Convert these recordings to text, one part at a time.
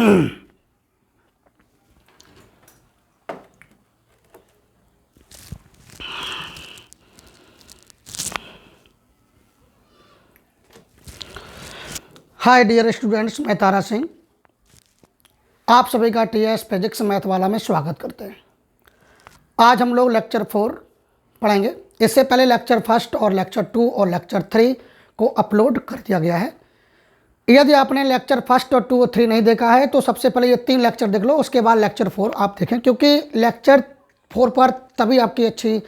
Hi dear students, मैं तारा सिंह आप सभी का टीएस फिजिक्स मैथ वाला में स्वागत करते हैं। आज हम लोग लेक्चर 4 पढ़ेंगे। इससे पहले लेक्चर 1 और लेक्चर 2 और लेक्चर 3 को अपलोड कर दिया गया है। यदि आपने लेक्चर 1 और 2 और 3 नहीं देखा है तो सबसे पहले ये 3 लेक्चर देख लो, उसके बाद लेक्चर 4 आप देखें, क्योंकि लेक्चर 4 पर तभी आपकी अच्छी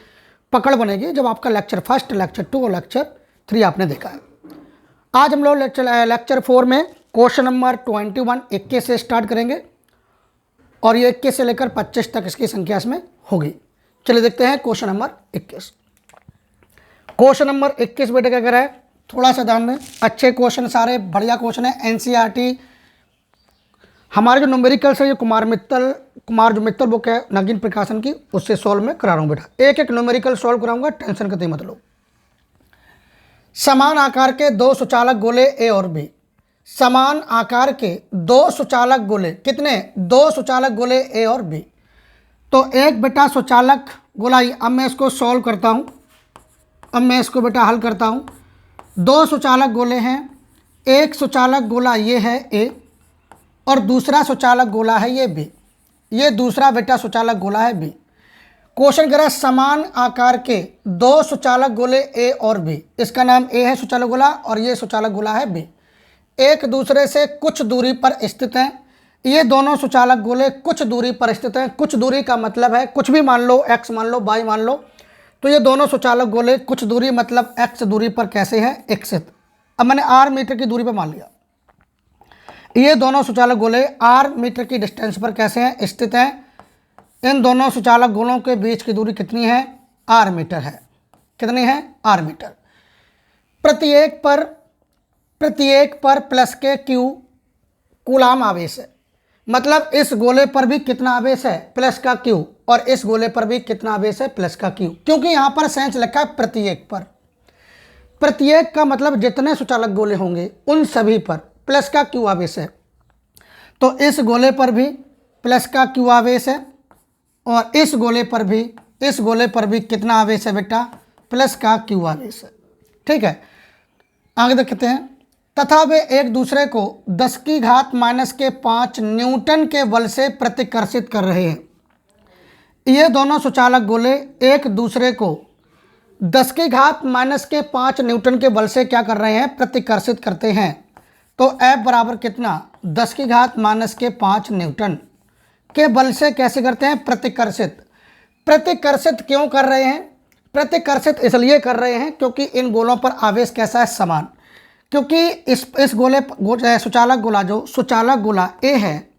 पकड़ बनेगी जब आपका लेक्चर 1, लेक्चर 2 और लेक्चर 3 आपने देखा है। आज हम लोग लेक्चर 4 में क्वेश्चन नंबर 21 21 से स्टार्ट करेंगे और ये 21 से लेकर 25 तक इसकी संख्या इसमें होगी। चलिए देखते हैं क्वेश्चन नंबर 21। क्वेश्चन नंबर 21 बेटे क्या कह रहा है, थोड़ा सा ध्यान दें। अच्छे क्वेश्चन, सारे बढ़िया क्वेश्चन है। एनसीईआरटी हमारे जो न्यूमेरिकल्स है ये कुमार जो मित्तल बुक है नगीन प्रकाशन की, उससे सॉल्व में करा रहा हूँ बेटा। एक एक न्यूमेरिकल सॉल्व कराऊंगा, टेंशन करते मत लो। समान आकार के दो सुचालक गोले ए और बी। समान आकार के दो सुचालक गोले, कितने? दो सुचालक गोले ए और बी। तो एक बेटा सुचालक गोला, अब मैं इसको सॉल्व करता हूँ, अब मैं इसको बेटा हल करता हूँ। दो सुचालक गोले हैं, एक सुचालक गोला ये है ए और दूसरा सुचालक गोला है ये बी। ये दूसरा बेटा सुचालक गोला है बी। क्वेश्चन कह रहा है समान आकार के दो सुचालक गोले ए और बी। इसका नाम ए है सुचालक गोला और ये सुचालक गोला है बी। एक दूसरे से कुछ दूरी पर स्थित हैं। ये दोनों सुचालक गोले कुछ दूरी पर स्थित हैं। कुछ दूरी का मतलब है कुछ भी मान लो, एक्स मान लो, वाई मान लो। तो ये दोनों सुचालक गोले कुछ दूरी मतलब एक्स दूरी पर कैसे हैं? स्थित। अब मैंने आर मीटर की दूरी पर मान लिया। ये दोनों सुचालक गोले आर मीटर की डिस्टेंस पर कैसे हैं? स्थित हैं। इन दोनों सुचालक गोलों के बीच की दूरी कितनी है? आर मीटर है। कितनी है? R metre. प्रत्येक पर प्लस के क्यू कूलाम आवेश है। मतलब इस गोले पर भी कितना आवेश है? प्लस का क्यू। और इस गोले पर भी कितना आवेश है? प्लस का क्यू। क्योंकि यहाँ पर सेंस लिखा है प्रत्येक पर। प्रत्येक का मतलब जितने सुचालक गोले होंगे उन सभी पर प्लस का क्यू आवेश है। तो इस गोले पर भी प्लस का क्यू आवेश है और इस गोले पर भी कितना आवेश है बेटा? प्लस का क्यू आवेश है। ठीक है, आगे देखते हैं। तथा वे एक दूसरे को 10 की घात -5 न्यूटन के बल से प्रतिकर्षित कर रहे हैं। ये दोनों सुचालक गोले एक दूसरे को 10 की घात -5 न्यूटन के बल से क्या कर रहे हैं? प्रतिकर्षित करते हैं। तो F बराबर कितना? 10 की घात -5 न्यूटन के बल से कैसे करते हैं? प्रतिकर्षित। प्रतिकर्षित क्यों कर रहे हैं? प्रतिकर्षित इसलिए कर रहे हैं क्योंकि इन गोलों पर आवेश कैसा है? समान। क्योंकि इस गोले सुचालक गोला, जो सुचालक गोला ए है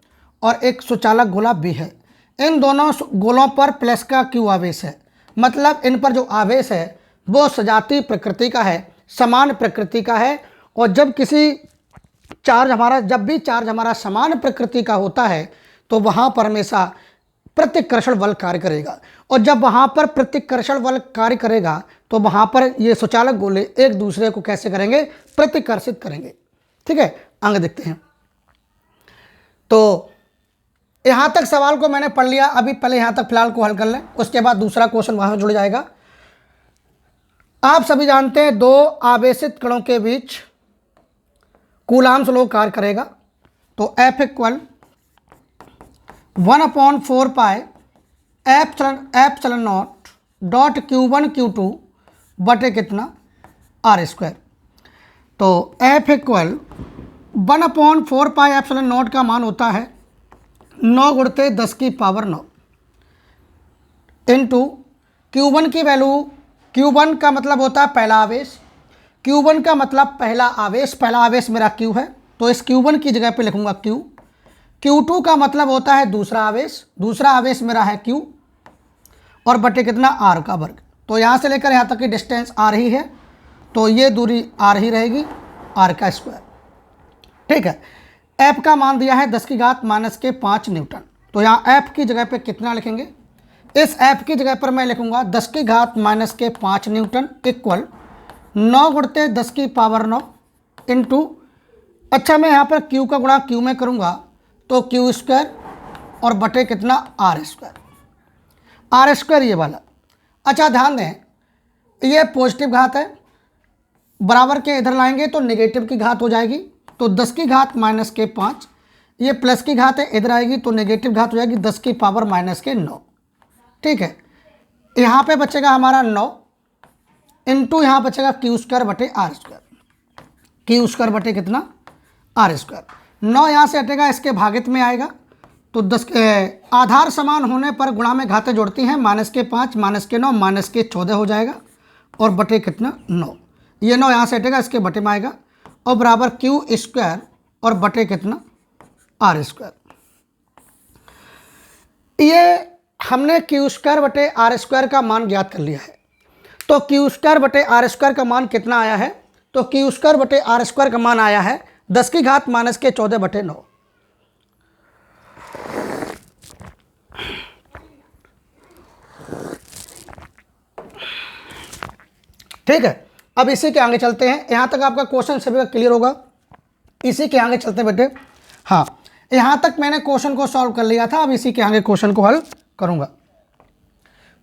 और एक सुचालक गोला बी है, इन दोनों गोलों पर प्लस का क्यू आवेश है। मतलब इन पर जो आवेश है वो सजातीय प्रकृति का है, समान प्रकृति का है। और जब भी चार्ज हमारा समान प्रकृति का होता है तो वहाँ पर हमेशा प्रतिकर्षण बल कार्य करेगा। और जब वहाँ पर प्रतिकर्षण बल कार्य करेगा तो वहाँ पर ये सुचालक गोले एक दूसरे को कैसे करेंगे? प्रतिकर्षित करेंगे। ठीक है, आगे देखते हैं। तो यहाँ तक सवाल को मैंने पढ़ लिया। अभी पहले यहाँ तक फिलहाल को हल कर लें, उसके बाद दूसरा क्वेश्चन वहाँ जुड़ जाएगा। आप सभी जानते हैं दो आवेशित कणों के बीच कूलाम्ब स्लो कार्य करेगा। तो F equal 1/4 pi epsilon naught dot Q1 Q2 बटे कितना? R²। तो F equal 1/4 pi epsilon not का मान होता है 9 गुणते 10 की पावर 9 इंटू Q1 की वैल्यू। Q1 का मतलब होता है पहला आवेश। Q1 का मतलब पहला आवेश मेरा Q है, तो इस Q1 की जगह पे लिखूंगा Q। Q2 का मतलब होता है दूसरा आवेश मेरा है Q और बटे कितना? R का वर्ग। तो यहाँ से लेकर यहाँ तक की डिस्टेंस R ही है, तो ये दूरी R ही रहेगी, R का स्क्वायर। ठीक है, F का मान दिया है 10 की घात -5 न्यूटन। तो यहाँ F की जगह पे कितना लिखेंगे? इस F की जगह पर मैं लिखूंगा 10 की घात -5 न्यूटन इक्वल 9 गुणते 10 की पावर 9 इंटू, अच्छा मैं यहाँ पर Q का गुणा Q में करूँगा तो क्यू स्क्वायर और बटे कितना आर स्क्वायर, आर स्क्वायर ये वाला। अच्छा ध्यान दें, ये पॉजिटिव घात है, बराबर के इधर लाएंगे तो नेगेटिव की घात हो जाएगी, तो 10 की घात माइनस के 5, ये प्लस की घात है इधर आएगी तो नेगेटिव घात हो जाएगी 10 की पावर माइनस के 9। ठीक है, यहाँ पे बचेगा हमारा 9 इंटू यहाँ बचेगा क्यू स्क्वायर बटे आर स्क्वायर, क्यू स्क्वायर बटे कितना आर स्क्वायर। 9 यहाँ से हटेगा, इसके भागित में आएगा तो 10 आधार समान होने पर गुणा में घातें जोड़ती हैं, माइनस के 5 माइनस के 9 माइनस के 14 हो जाएगा और बटे कितना 9, ये 9 यहाँ से हटेगा, इसके बटे में आएगा और बराबर क्यू स्क्वायर और बटे कितना आर स्क्वायर। ये हमने क्यू स्क्वायर बटे आर स्क्वायर का मान ज्ञात कर लिया है। तो क्यू स्क्वायर बटे आर स्क्वायर का मान कितना आया है, तो क्यू स्क्वायर बटे आर स्क्वायर का मान आया है 10 की घात माइनस के 14 बटे 9। ठीक है, अब इसी के आगे चलते हैं, यहाँ तक आपका क्वेश्चन सभी का क्लियर होगा। इसी के आगे चलते बेटे, हाँ यहाँ तक मैंने क्वेश्चन को सॉल्व कर लिया था, अब इसी के आगे क्वेश्चन को हल करूँगा।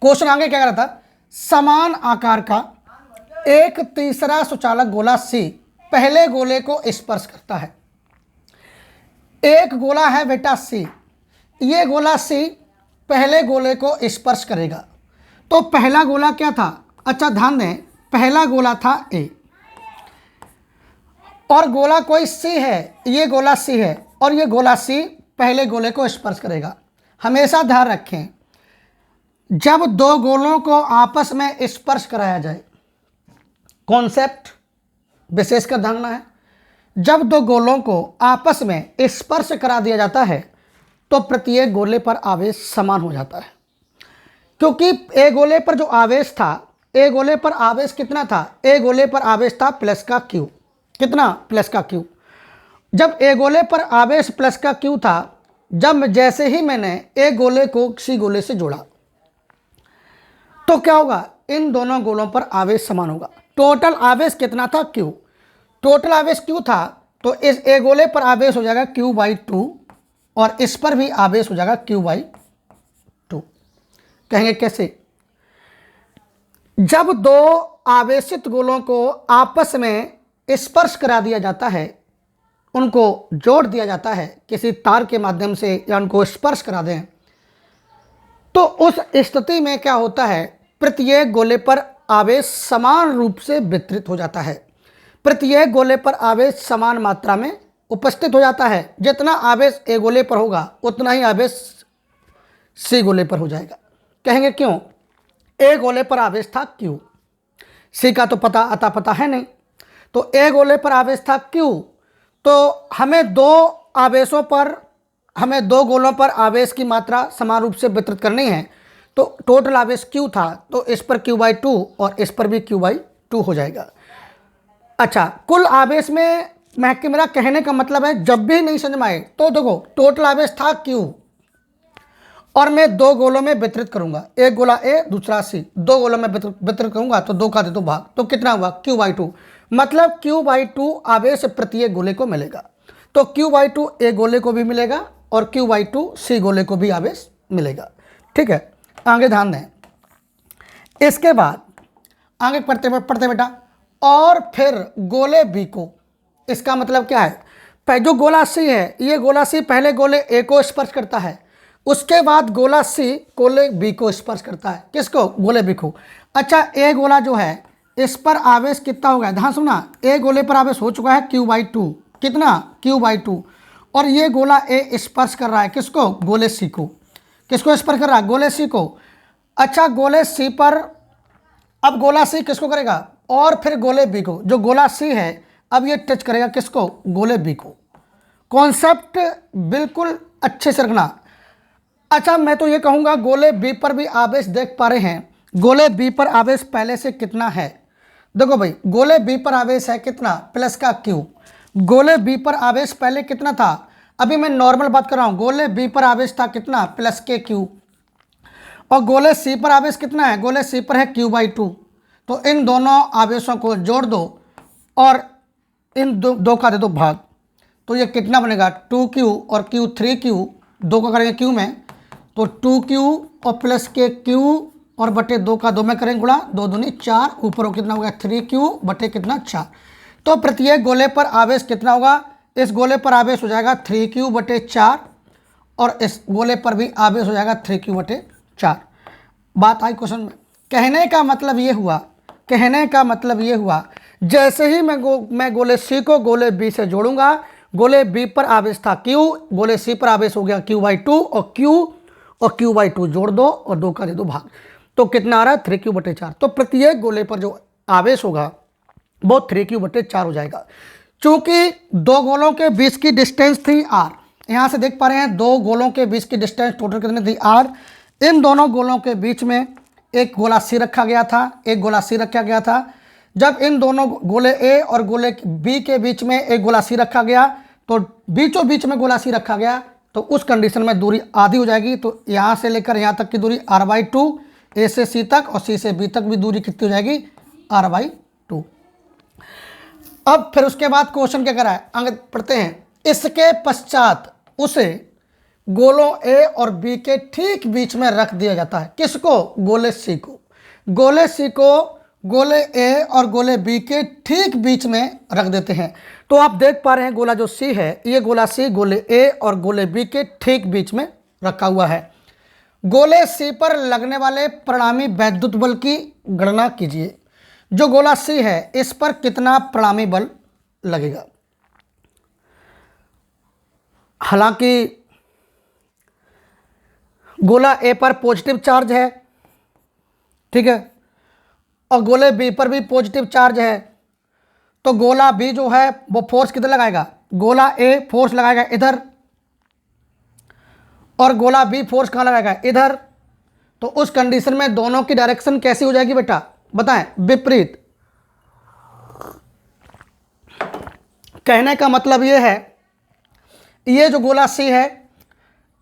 क्वेश्चन आगे क्या कर रहा था, समान आकार का एक तीसरा सुचालक गोला सी पहले गोले को स्पर्श करता है। एक गोला है बेटा सी, ये गोला सी पहले गोले को स्पर्श करेगा। तो पहला गोला क्या था, अच्छा ध्यान दें, पहला गोला था ए और गोला कोई सी है, ये गोला सी है और ये गोला सी पहले गोले को स्पर्श करेगा। हमेशा ध्यान रखें, जब दो गोलों को आपस में स्पर्श कराया जाए, कॉन्सेप्ट विशेषकर ध्यान रखना है, जब दो गोलों को आपस में स्पर्श करा दिया जाता है तो प्रत्येक गोले पर आवेश समान हो जाता है। क्योंकि ए गोले पर जो आवेश था, ए गोले पर आवेश कितना था, ए गोले पर आवेश था प्लस का क्यू, कितना प्लस का क्यू। जब ए गोले पर आवेश प्लस का क्यू था, जब जैसे ही मैंने ए गोले को सी गोले से जोड़ा तो क्या होगा, इन दोनों गोलों पर आवेश समान होगा। टोटल आवेश कितना था क्यू, टोटल आवेश क्यू था, तो इस ए गोले पर आवेश हो जाएगा क्यू बाई 2 और इस पर भी आवेश हो जाएगा क्यू बाई 2। कहेंगे कैसे, जब दो आवेशित गोलों को आपस में स्पर्श करा दिया जाता है, उनको जोड़ दिया जाता है किसी तार के माध्यम से या उनको स्पर्श करा दें, तो उस स्थिति में क्या होता है, प्रत्येक गोले पर आवेश समान रूप से वितरित हो जाता है। प्रत्येक गोले पर आवेश समान मात्रा में उपस्थित हो जाता है। जितना आवेश ए गोले पर होगा उतना ही आवेश सी गोले पर हो जाएगा। कहेंगे क्यों, ए गोले पर आवेश था क्यू, सी का तो पता है नहीं, तो ए गोले पर आवेश था क्यू, तो हमें दो गोलों पर आवेश की मात्रा समान रूप से वितरित करनी है। तो टोटल आवेश क्यू था, तो इस पर क्यू बाई 2 और इस पर भी क्यू बाई 2 हो जाएगा। अच्छा, कुल आवेश में मेरा कहने का मतलब है, जब भी नहीं समझ में आए तो देखो, टोटल आवेश था क्यू और मैं दो गोलों में वितरित करूंगा, एक गोला ए दूसरा सी, दो गोलों में वितरित करूंगा तो 2 का दे 2 भाग, तो कितना हुआ क्यू बाई 2, मतलब क्यू बाई 2 आवेश प्रत्येक गोले को मिलेगा। तो क्यू बाई 2 ए गोले को भी मिलेगा और क्यू बाई 2 सी गोले को भी आवेश मिलेगा। ठीक है, आगे ध्यान दें। इसके बाद आगे पढ़ते बेटा, और फिर गोले बी को, इसका मतलब क्या है, जो गोला सी है, ये गोला सी पहले गोले ए को स्पर्श करता है, उसके बाद गोला सी गोले बी को स्पर्श करता है। किसको, गोले बी को। अच्छा, ए गोला जो है इस पर आवेश कितना हो गया, ध्यान सुना, ए गोले पर आवेश हो चुका है क्यू बाई 2, कितना क्यू बाई 2, और ये गोला ए स्पर्श कर रहा है किसको, गोले सी को। किसको स्पर्श कर रहा है, गोले सी को। अच्छा, गोले सी पर अब गोला सी किसको करेगा, और फिर गोले बी को, जो गोला सी है अब ये टच करेगा किसको, गोले बी को। कॉन्सेप्ट बिल्कुल अच्छे से रखना। अच्छा, मैं तो ये कहूँगा गोले बी पर भी आवेश देख पा रहे हैं, गोले बी पर आवेश पहले से कितना है। देखो भाई, गोले बी पर आवेश है कितना, प्लस का क्यू। गोले बी पर आवेश पहले कितना था, अभी मैं नॉर्मल बात कर रहा हूँ, गोले बी पर आवेश था कितना, प्लस के क्यू, और गोले सी पर आवेश कितना है, गोले सी पर है क्यू बाई 2। तो इन दोनों आवेशों को जोड़ दो और इन दो का दे दो भाग, तो ये कितना बनेगा 2q और q 3q, दो का करेंगे q में तो 2q और प्लस के q और बटे 2 का 2 में करेंगे गुणा, 2 दूनी 4, ऊपर वो कितना होगा 3q बटे कितना 4। तो प्रत्येक गोले पर आवेश कितना होगा, इस गोले पर आवेश हो जाएगा 3q बटे 4 और इस गोले पर भी आवेश हो जाएगा 3q बटे 4। बात आई क्वेश्चन में। कहने का मतलब ये हुआ जैसे ही मैं गोले C को गोले B से जोड़ूंगा, गोले B पर आवेश था Q, गोले C पर आवेश हो गया Q/2 और Q/2 जोड़ दो और 2 का दे दो भाग, तो कितना आ रहा है 3q बटे 4। तो प्रत्येक गोले पर जो आवेश होगा वो 3q बटे 4 हो जाएगा। चूंकि दो गोलों के बीच की डिस्टेंस थी r, यहाँ से देख पा रहे हैं दो गोलों के बीच की डिस्टेंस टोटल कितनी थी r। इन दोनों गोलों के बीच में एक गोला C रखा गया था, जब इन दोनों गोले A और गोले B के बीच में एक गोला C रखा गया तो बीचों बीच में गोला C रखा गया, तो उस कंडीशन में दूरी आधी हो जाएगी। तो यहाँ से लेकर यहाँ तक की दूरी r/2, A से C तक और C से B तक भी दूरी कितनी हो जाएगी r/2। अब फिर उसके बाद क्वेश्चन क्या करा है, आगे पढ़ते हैं। इसके पश्चात उसे गोलों A और B के ठीक बीच में रख दिया जाता है। किसको, गोले C को। गोले C को गोले A और गोले B के ठीक बीच में रख देते हैं। तो आप देख पा रहे हैं गोला जो C है, ये गोला C गोले A और गोले B के ठीक बीच में रखा हुआ है। गोले C पर लगने वाले परिणामी वैद्युत बल की गणना कीजिए। जो गोला C है इस पर कितना परिणामी बल लगेगा। हालांकि गोला A पर पॉजिटिव चार्ज है, ठीक है, और गोले B पर भी पॉजिटिव चार्ज है, तो गोला B जो है वो फोर्स किधर लगाएगा, गोला A फोर्स लगाएगा इधर और गोला B फोर्स कहाँ लगाएगा, इधर। तो उस कंडीशन में दोनों की डायरेक्शन कैसी हो जाएगी बेटा, बताएं, विपरीत। कहने का मतलब ये है, ये जो गोला C है,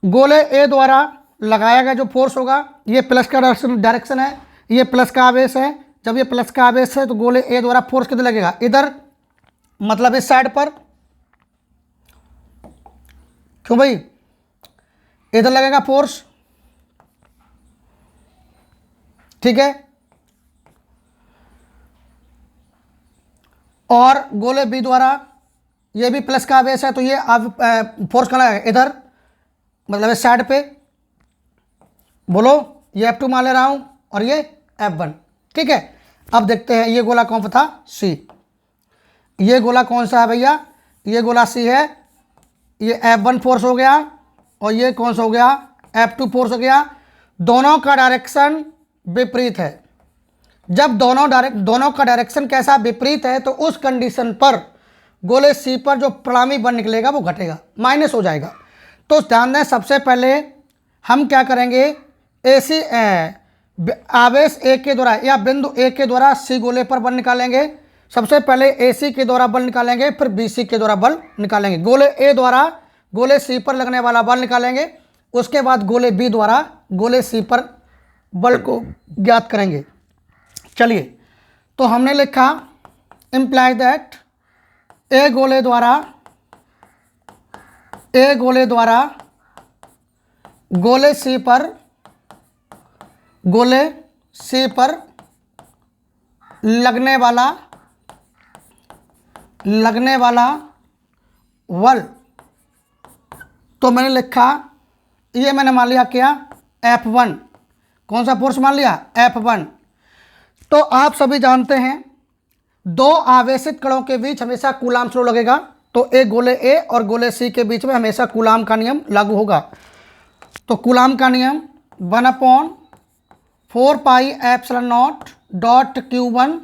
गोले A द्वारा लगाया गया जो फोर्स होगा, ये प्लस का डायरेक्शन है, ये प्लस का आवेश है। जब ये प्लस का आवेश है तो गोले A द्वारा फोर्स किधर लगेगा, इधर, मतलब इस साइड पर। क्यों भाई, इधर लगेगा फोर्स, ठीक है। और गोले B द्वारा ये भी प्लस का आवेश है, तो ये फोर्स कहाँ लगेगा, इधर, मतलब इस साइड पे। बोलो, ये F2 मान ले रहा हूं और ये F1, ठीक है। अब देखते हैं ये गोला कौन सा था, C। ये गोला कौन सा है भैया, ये गोला C है, ये F1 फोर्स हो गया और ये कौन सा हो गया, F2 फोर्स हो गया। दोनों का डायरेक्शन विपरीत है। जब दोनों का डायरेक्शन कैसा विपरीत है तो उस कंडीशन पर गोले C पर जो परिणामी बल निकलेगा वो घटेगा, माइनस हो जाएगा। तो ध्यान दें, सबसे पहले हम क्या करेंगे, AC आवेश A के द्वारा या बिंदु A के द्वारा C गोले पर बल निकालेंगे। सबसे पहले AC के द्वारा बल निकालेंगे, फिर BC के द्वारा बल निकालेंगे। गोले A द्वारा गोले C पर लगने वाला बल निकालेंगे, उसके बाद गोले B द्वारा गोले C पर बल को ज्ञात करेंगे। चलिए, तो हमने लिखा इम्प्लाई दैट A गोले द्वारा गोले C पर लगने वाला बल, तो मैंने लिखा, ये मैंने मान लिया क्या, F1। कौन सा फोर्स मान लिया, F1। तो आप सभी जानते हैं दो आवेशित कणों के बीच हमेशा कूलाम फ्लो लगेगा, तो एक गोले A और गोले C के बीच में हमेशा कूलाम का नियम लागू होगा। तो कूलाम का नियम 1/4πε0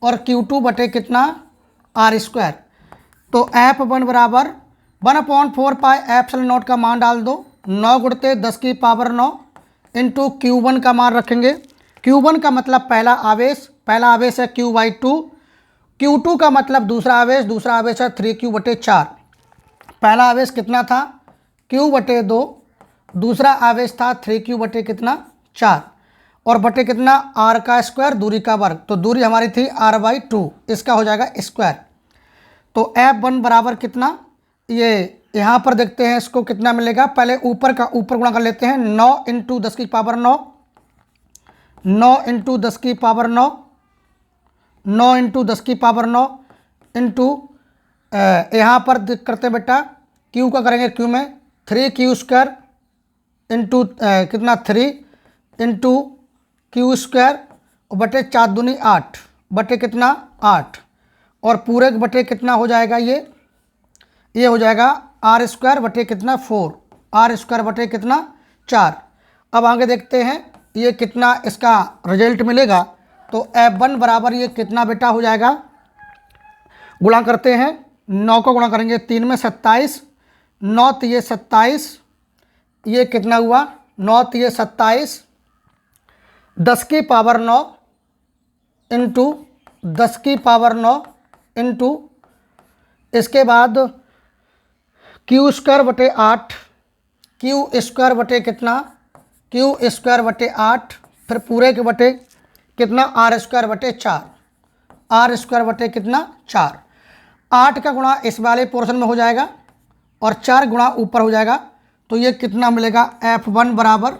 और Q2 बटे कितना, r²। तो F1 बराबर 1/4πε0 का मान डाल दो, 9 गुणते 10 की पावर 9 इंटू Q1 का मान रखेंगे। Q1 का मतलब पहला आवेश है Q/2। Q2 का मतलब दूसरा आवेश है 3Q बटे 4। पहला आवेश कितना था, Q बटे 2, दूसरा आवेश था 3Q बटे कितना, 4, और बटे कितना, r का स्क्वायर, दूरी का वर्ग। तो दूरी हमारी थी r/2, इसका हो जाएगा स्क्वायर। तो F1 बराबर कितना, ये यहाँ पर देखते हैं इसको कितना मिलेगा। पहले ऊपर का ऊपर गुणा कर लेते हैं। 9 इंटू 10 की पावर 9, 9 इंटू 10 की पावर 9, 9 इंटू 10 की पावर 9 इंटू यहाँ पर करते बेटा क्यू का करेंगे, क्यू में 3 क्यू स्क्वायर इंटू कितना 3 इंटू क्यू स्क्वायर और बटे 4 दूनी 8 बटे कितना 8 और पूरे बटे कितना हो जाएगा, ये हो जाएगा आर स्क्वायर बटे कितना 4, आर स्क्वायर बटे कितना 4। अब आगे देखते हैं ये कितना इसका रिजल्ट मिलेगा। तो F1 बराबर ये कितना बेटा हो जाएगा, गुणा करते हैं। 9 को गुणा करेंगे 3 में 27, 9 तिये 27, ये कितना हुआ 9 तिये 27, 10 की पावर 9 इंटू 10 की पावर 9 इंटू इसके बाद क्यू स्क्वायर बटे 8, क्यू स्क्वायर बटे कितना क्यू स्क्वायर बटे 8, फिर पूरे के बटे कितना आर स्क्वायर बटे 4, आर स्क्वायर बटे कितना 4। 8 का गुणा इस वाले पोर्शन में हो जाएगा और 4 गुणा ऊपर हो जाएगा। तो ये कितना मिलेगा F1 बराबर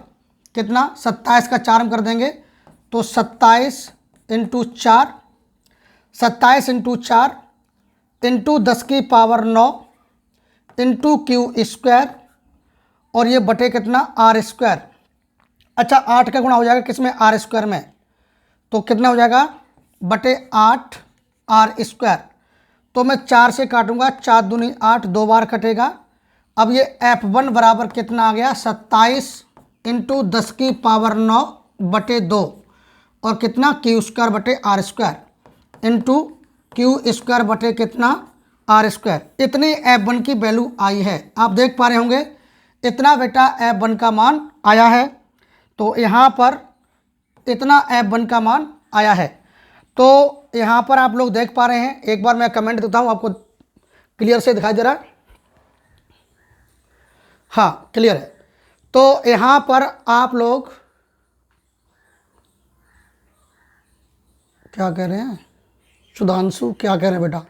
कितना 27 का 4 हम कर देंगे तो 27 इंटू 4, 27 इंटू 4 इंटू 10 की पावर 9 इंटू क्यू स्क्वायर और ये बटे कितना आर स्क्वायर। अच्छा 8 का गुणा हो जाएगा किसमें आर स्क्वायर में, तो कितना हो जाएगा बटे 8 आर स्क्वायर। तो मैं 4 से काटूंगा, 4 दूनी 8, 2 बार कटेगा। अब ये F1 बराबर कितना आ गया 27 इंटू 10 की पावर 9 बटे 2 और कितना क्यू स्क्वायर बटे R square into Q square बटे कितना आर स्क्वायर। इतनी F1 की वैल्यू आई है, आप देख पा रहे होंगे इतना बेटा F1 का मान आया है। तो यहाँ पर इतना F1 का मान आया है। तो यहाँ पर आप लोग देख पा रहे हैं, एक बार मैं कमेंट देता हूँ आपको क्लियर से दिखाई दे रहा है, हाँ क्लियर है। तो यहाँ पर आप लोग क्या कह रहे हैं, सुधांशु क्या कह रहे हैं बेटा,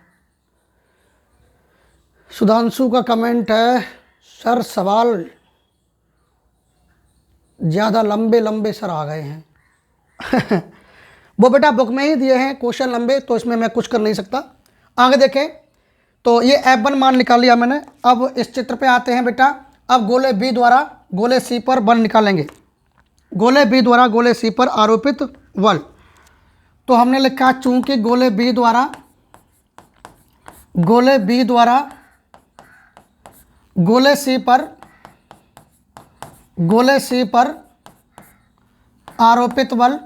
सुधांशु का कमेंट है सर सवाल ज़्यादा लंबे लंबे सर आ गए हैं वो बेटा बुक में ही दिए हैं क्वेश्चन लंबे, तो इसमें मैं कुछ कर नहीं सकता। आगे देखें तो ये F1 मान निकाल लिया मैंने। अब इस चित्र पे आते हैं बेटा। अब गोले B द्वारा गोले C पर बल निकालेंगे। गोले B द्वारा गोले C पर आरोपित बल, तो हमने लिखा चूंकि गोले B द्वारा गोले C पर आरोपित बल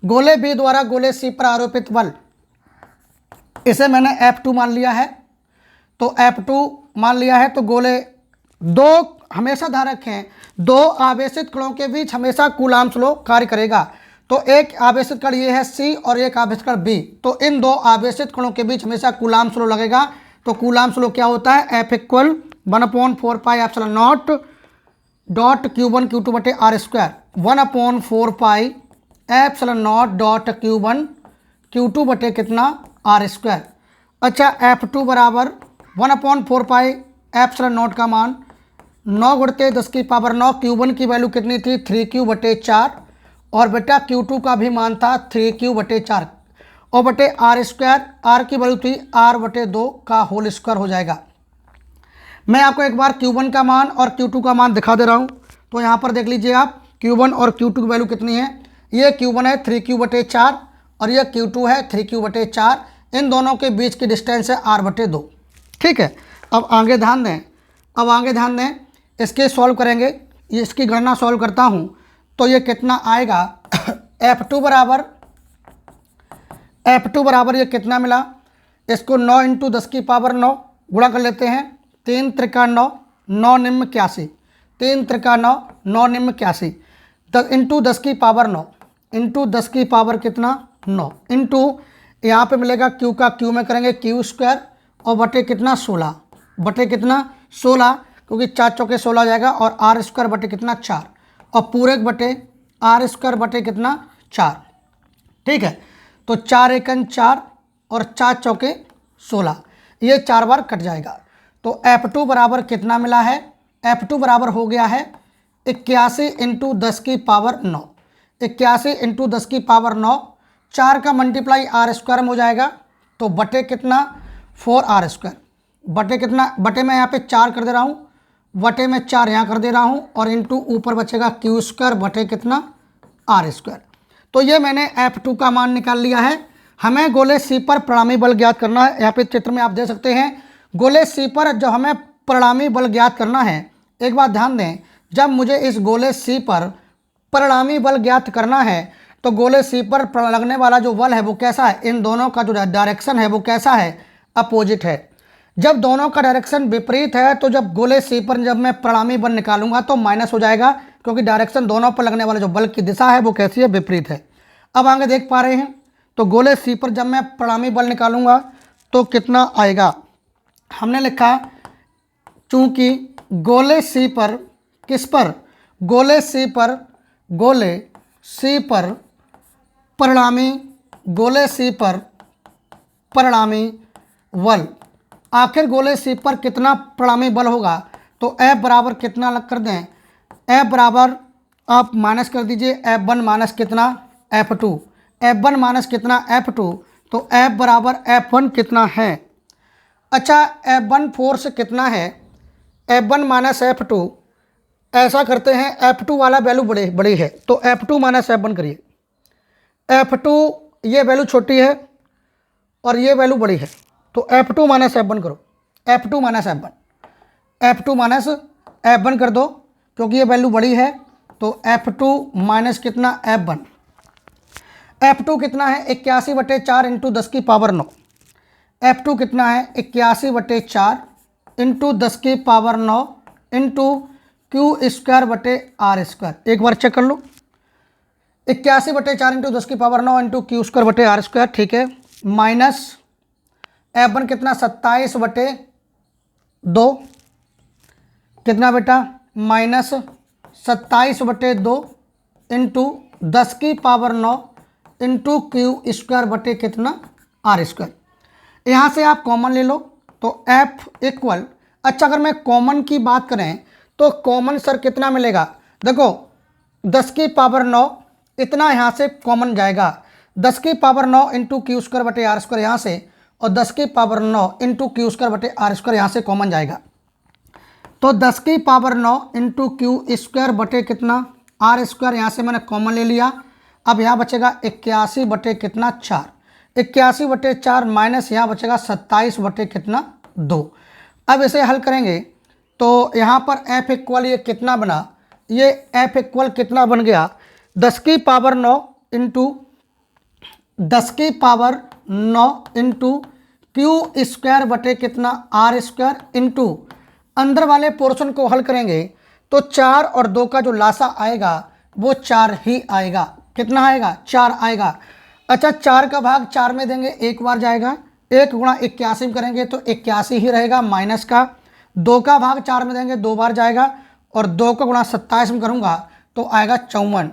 गोले B द्वारा गोले C पर आरोपित बल, इसे मैंने F2 मान लिया है। तो F2 मान लिया है तो गोले दो, हमेशा ध्यान रखें दो आवेशित कणों के बीच हमेशा कूलाम्ब लो कार्य करेगा। तो एक आवेशित कण ये है C और एक आवेशित कण B, तो इन दो आवेशित कणों के बीच हमेशा कूलाम्ब लो लगेगा। तो कूलाम्ब लो क्या होता है F equal 1/4 pi epsilon naught dot Q1 Q2 बटे R square, 1/4 pi epsilon naught dot Q1 Q2 बटे कितना आर स्क्वायर। अच्छा F2 बराबर 1/4 पाई एप्सिलॉन नॉट का मान 9 गुणते 10 की पावर 9, Q1 की वैल्यू कितनी थी 3Q बटे 4 और बेटा Q2 का भी मान था 3Q बटे 4 और बटे आर स्क्वायर, आर की वैल्यू थी R बटे 2 का होल स्क्वायर हो जाएगा। मैं आपको एक बार Q1 का मान और Q2 का मान दिखा दे रहा हूँ। तो यहाँ पर देख लीजिए आप Q1 और Q2 की वैल्यू कितनी है। ये Q1 है 3Q बटे 4 और ये Q2 है 3Q बटे 4। इन दोनों के बीच की डिस्टेंस है R बटे 2। ठीक है, अब आगे ध्यान दें, इसके सॉल्व करेंगे। इसकी गणना सॉल्व करता हूँ तो ये कितना आएगा F2 बराबर ये कितना मिला, इसको 9 इंटू 10 की पावर 9 गुणा कर लेते हैं। 3 त्रिका 9, 9 निम्न 81, 3 त्रिका 9, 9 निम्न 81, इंटू 10 की पावर 9 इंटू 10 की पावर कितना 9 इंटू यहाँ पे मिलेगा Q का Q में करेंगे Q स्क्वायर और बटे कितना 16, बटे कितना 16 क्योंकि 4 चौके 16 जाएगा और आर स्क्वायर बटे कितना 4 और पूरे बटे आर स्क्वायर बटे कितना 4। ठीक है, तो 4 एकन 4 और 4 चौके 16, ये 4 बार कट जाएगा। तो F2 बराबर कितना मिला है? F2 बराबर हो गया है 81 इंटू 10 की पावर 9। 81 इंटू 10 की पावर 9, 4 का मल्टीप्लाई आर स्क्वायर में हो जाएगा, तो बटे कितना 4r स्क्वायर, बटे कितना, बटे मैं यहाँ पे 4 कर दे रहा हूँ, बटे में 4 यहाँ कर दे रहा हूँ, और इंटू ऊपर बचेगा क्यू स्क्वायर बटे कितना आर स्क्वायर। तो ये मैंने F2 का मान निकाल लिया है। हमें गोले C पर परिणामी बल ज्ञात करना है। यहाँ पे चित्र में आप देख सकते हैं गोले C पर जो हमें परिणामी बल ज्ञात करना है। एक बात ध्यान दें, जब मुझे इस गोले C पर परिणामी बल ज्ञात करना है तो गोले C पर लगने वाला जो बल है वो कैसा है, इन दोनों का जो डायरेक्शन है वो कैसा है, अपोजिट है। जब दोनों का डायरेक्शन विपरीत है तो जब गोले C पर जब मैं परिणामी बल निकालूंगा तो माइनस हो जाएगा, क्योंकि डायरेक्शन दोनों पर लगने वाला जो बल की दिशा है वो कैसी है, विपरीत है। अब आगे देख पा रहे हैं, तो गोले C पर जब मैं परिणामी बल निकालूंगा तो कितना आएगा, हमने लिखा चूंकि गोले C पर, किस पर, गोले C पर, गोले C पर परिणामी, गोले C पर परिणामी बल, आखिर गोले C पर कितना परिणामी बल होगा, तो F बराबर कितना लग कर दें, F बराबर आप माइनस कर दीजिए F1 माइनस कितना F2, F1 माइनस कितना F2, तो F बराबर F1 कितना है। अच्छा, F1 फोर्स कितना है, F1 माइनस F2, ऐसा करते हैं F2 वाला वैल्यू बड़ी है तो F2 माइनस F1 करिए। F2 ये वैल्यू छोटी है और ये वैल्यू बड़ी है, तो F2 माइनस F1 करो, F2 minus F1, F2 minus F1 कर दो, क्योंकि ये वैल्यू बड़ी है। तो F2 माइनस कितना F1, F2 कितना है 81/4 इंटू 10 की पावर 9, F2 कितना है 81/4 इंटू 10 की पावर 9 इंटू क्यू स्क्वायर बटे आर स्क्वायर। एक बार चेक कर लो, 81/4 इंटू 10 की पावर 9 इंटू क्यू स्क्वायर बटे आर स्क्वायर, ठीक है, माइनस F1 कितना 27/2, कितना बेटा, माइनस 27/2 इंटू 10 की पावर 9 इंटू क्यू स्क्वायर बटे कितना आर स्क्वायर। यहाँ से आप कॉमन ले लो तो F इक्वल, अच्छा अगर मैं कॉमन की बात करें तो कॉमन सर कितना मिलेगा, देखो 10 की पावर 9 इतना यहाँ से कॉमन जाएगा, 10 की पावर 9 इंटू क्यू स्क्वायर बटे आर स्क्वायर यहाँ से, और 10 की पावर 9 इंटू क्यू स्क्वायर बटे आर स्क्वायर यहाँ से कॉमन जाएगा। तो 10 की पावर 9 इंटू क्यू स्क्वायर बटे कितना आर स्क्वायर यहाँ से मैंने कॉमन ले लिया। अब यहाँ बचेगा 81 बटे कितना 4, 81/4 माइनस यहाँ बचेगा 27 बटे कितना 2। अब इसे हल करेंगे तो यहाँ पर F इक्वल ये कितना बना, ये F इक्वल कितना बन गया, 10 की पावर 9 इंटू 10 की पावर 9 इंटू क्यू स्क्वायर बटे कितना आर स्क्वायर इंटू अंदर वाले पोर्शन को हल करेंगे तो 4 और 2 का जो लासा आएगा वो 4 ही आएगा। कितना आएगा, 4 आएगा। अच्छा, 4 का भाग 4 में देंगे एक बार जाएगा, 1 गुणा 81 में करेंगे तो 81 ही रहेगा माइनस का, 2 का भाग 4 में देंगे 2 बार जाएगा, और 2 का गुणा 27 में करूँगा तो आएगा 54।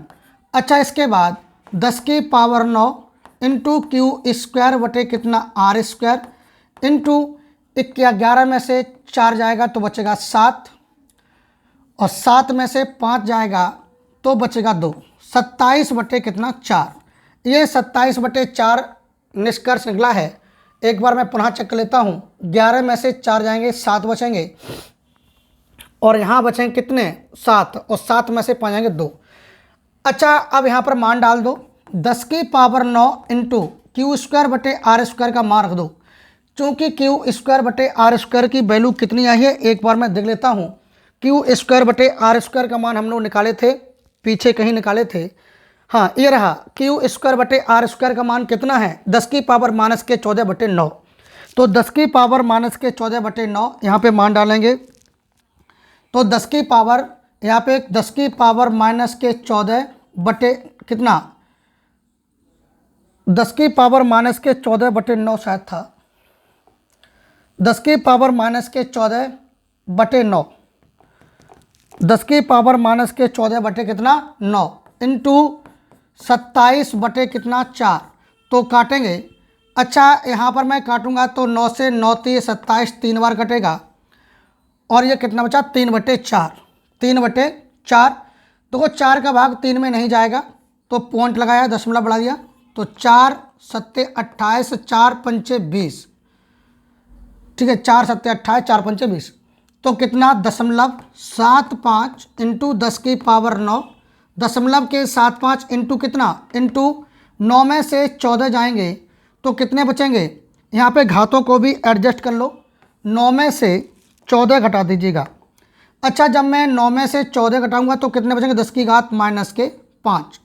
अच्छा, इसके बाद 10 की पावर 9 इंटू क्यू स्क्वायर बटे कितना आर स्क्वायर इंटू 11 में से 4 जाएगा तो बचेगा 7, और 7 में से 5 जाएगा तो बचेगा 2, 27 बटे कितना 4। ये 27/4 निष्कर्ष निकला है। एक बार मैं पुनः चेक कर लेता हूँ, 11 में से 4 जाएंगे 7 बचेंगे, और यहाँ बचेंगे कितने 7, और 7 में से 5 जाएंगे 2। अच्छा, अब यहाँ पर मान डाल दो, 10 की पावर 9 इंटू क्यू स्क्वायर बटे आर स्क्वायर का मान रख दो। चूँकि क्यू स्क्वायर बटे आर स्क्वायर की वैल्यू कितनी आई है एक बार मैं देख लेता हूँ। क्यू स्क्वायर बटे आर स्क्वायर का मान हम लोग निकाले थे, पीछे कहीं निकाले थे, हाँ ये रहा, क्यू स्क्वायर बटे आर स्क्वायर का मान कितना है 10 की पावर माइनस के 14/9। तो 10 की पावर माइनस के 14/9 यहाँ पे मान डालेंगे, तो 10 की पावर यहाँ पे 10 की पावर माइनस के 14 बटे कितना, 10 की पावर माइनस के 14/9 शायद था, 10 की पावर माइनस के 14/9, 10 की पावर माइनस के 14 बटे कितना 9 इंटू 27 बटे कितना 4, तो काटेंगे। अच्छा यहाँ पर मैं काटूंगा तो 9 से 9 3 27, 3 बार कटेगा और ये कितना बचा 3/4, 3/4। देखो 4 का भाग 3 में नहीं जाएगा तो पॉइंट लगाया, दशमलव बढ़ा दिया, तो 4 सत्ते 28, 4 पंचे 20, ठीक है, 4 सत्ते 28, 4 पंचे 20, तो कितना 0.75 इंटू 10 की पावर 9, दशमलव के 75 इंटू कितना, इंटू 9 में से 14 जाएंगे तो कितने बचेंगे। यहाँ पे घातों को भी एडजस्ट कर लो, 9 में से 14 घटा दीजिएगा। अच्छा जब मैं 9 में से 14 घटाऊंगा तो कितने बचेंगे, 10 की घात -5।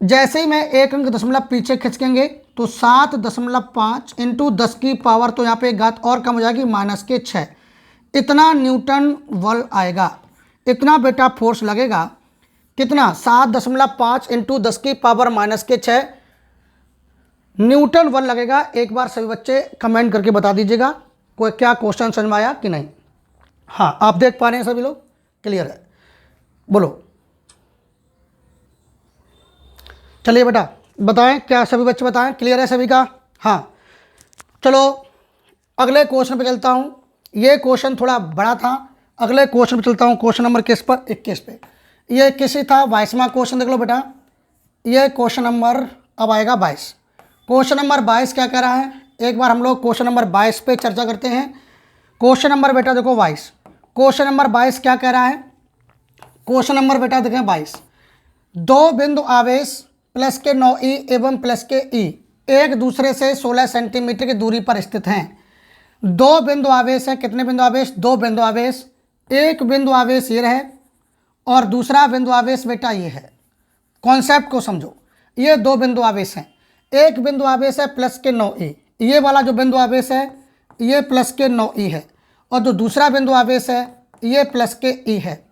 जैसे ही मैं एक अंक दशमलव पीछे खिंचेंगे तो 7.5 इंटू 10 की पावर, तो यहाँ पे एक घात और कम हो जाएगी -6। इतना न्यूटन बल आएगा, इतना बेटा फोर्स लगेगा। कितना 7.5 इंटू 10 की पावर -6 न्यूटन बल लगेगा। एक बार सभी बच्चे कमेंट करके बता दीजिएगा कोई क्या क्वेश्चन समझ में आया कि नहीं। हाँ आप देख पा रहे हैं सभी लोग, क्लियर है, बोलो। चलिए बेटा बताएं, क्या सभी बच्चे बताएं, क्लियर है सभी का। हाँ चलो अगले क्वेश्चन पे चलता हूँ। ये क्वेश्चन थोड़ा बड़ा था, अगले क्वेश्चन पे चलता हूँ। क्वेश्चन नंबर किस पर, 21 पे। ये किसी था 22वां क्वेश्चन, देख लो बेटा। ये क्वेश्चन नंबर अब आएगा 22। क्वेश्चन नंबर 22 क्या कह रहा है, एक बार हम लोग क्वेश्चन नंबर 22 पे चर्चा करते हैं। क्वेश्चन नंबर बेटा देखो 22, क्वेश्चन नंबर 22 क्या कह रहा है। क्वेश्चन नंबर बेटा देखें 22, दो बिंदु आवेश प्लस के 9e एवं प्लस के e एक दूसरे से 16 सेंटीमीटर की दूरी पर स्थित हैं। दो बिंदु आवेश है, कितने बिंदु आवेश, दो बिंदु आवेश। एक बिंदु आवेश ये रहे और दूसरा बिंदु आवेश बेटा ये है। कॉन्सेप्ट को समझो, ये दो बिंदु आवेश हैं। एक बिंदु आवेश है प्लस के 9e, ये वाला जो बिंदु आवेश है ये प्लस के 9e है, और जो दूसरा बिंदु आवेश है ये प्लस के e है।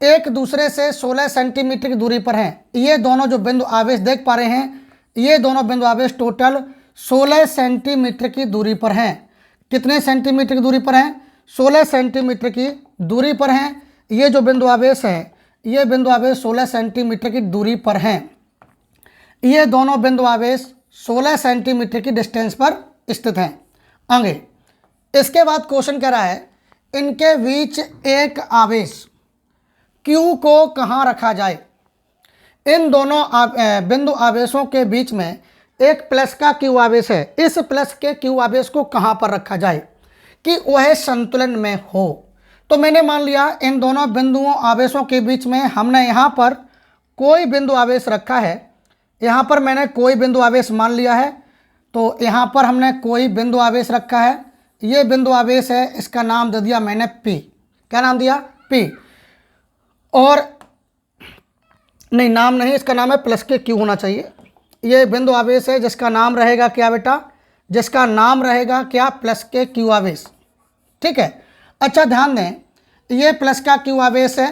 एक दूसरे से 16 सेंटीमीटर की दूरी पर हैं। ये दोनों जो बिंदु आवेश देख पा रहे हैं, ये दोनों बिंदु आवेश टोटल 16 सेंटीमीटर की दूरी पर हैं। कितने सेंटीमीटर की दूरी पर हैं, 16 सेंटीमीटर की दूरी पर हैं। ये जो बिंदु आवेश है, ये बिंदु आवेश 16 सेंटीमीटर की दूरी पर हैं। ये दोनों बिंदु आवेश 16 सेंटीमीटर की डिस्टेंस पर स्थित हैं। आगे इसके बाद क्वेश्चन कह रहा है, इनके बीच एक आवेश Q को कहाँ रखा जाए। इन दोनों बिंदु आवेशों के बीच में एक प्लस का Q आवेश है। इस प्लस के Q आवेश को कहाँ पर रखा जाए कि वह संतुलन में हो। तो मैंने मान लिया इन दोनों बिंदुओं आवेशों के बीच में हमने यहाँ पर कोई बिंदु आवेश रखा है। यहाँ पर मैंने कोई बिंदु आवेश मान लिया है, तो यहाँ पर हमने कोई बिंदु आवेश रखा है। ये बिंदु आवेश है, इसका नाम दे दिया मैंने P। क्या नाम दिया, P। और नहीं, नाम नहीं, इसका नाम है प्लस के Q होना चाहिए। ये बिंदु आवेश है जिसका नाम रहेगा क्या बेटा, जिसका नाम रहेगा क्या, प्लस के Q आवेश। ठीक है, अच्छा ध्यान दें, ये प्लस का Q आवेश है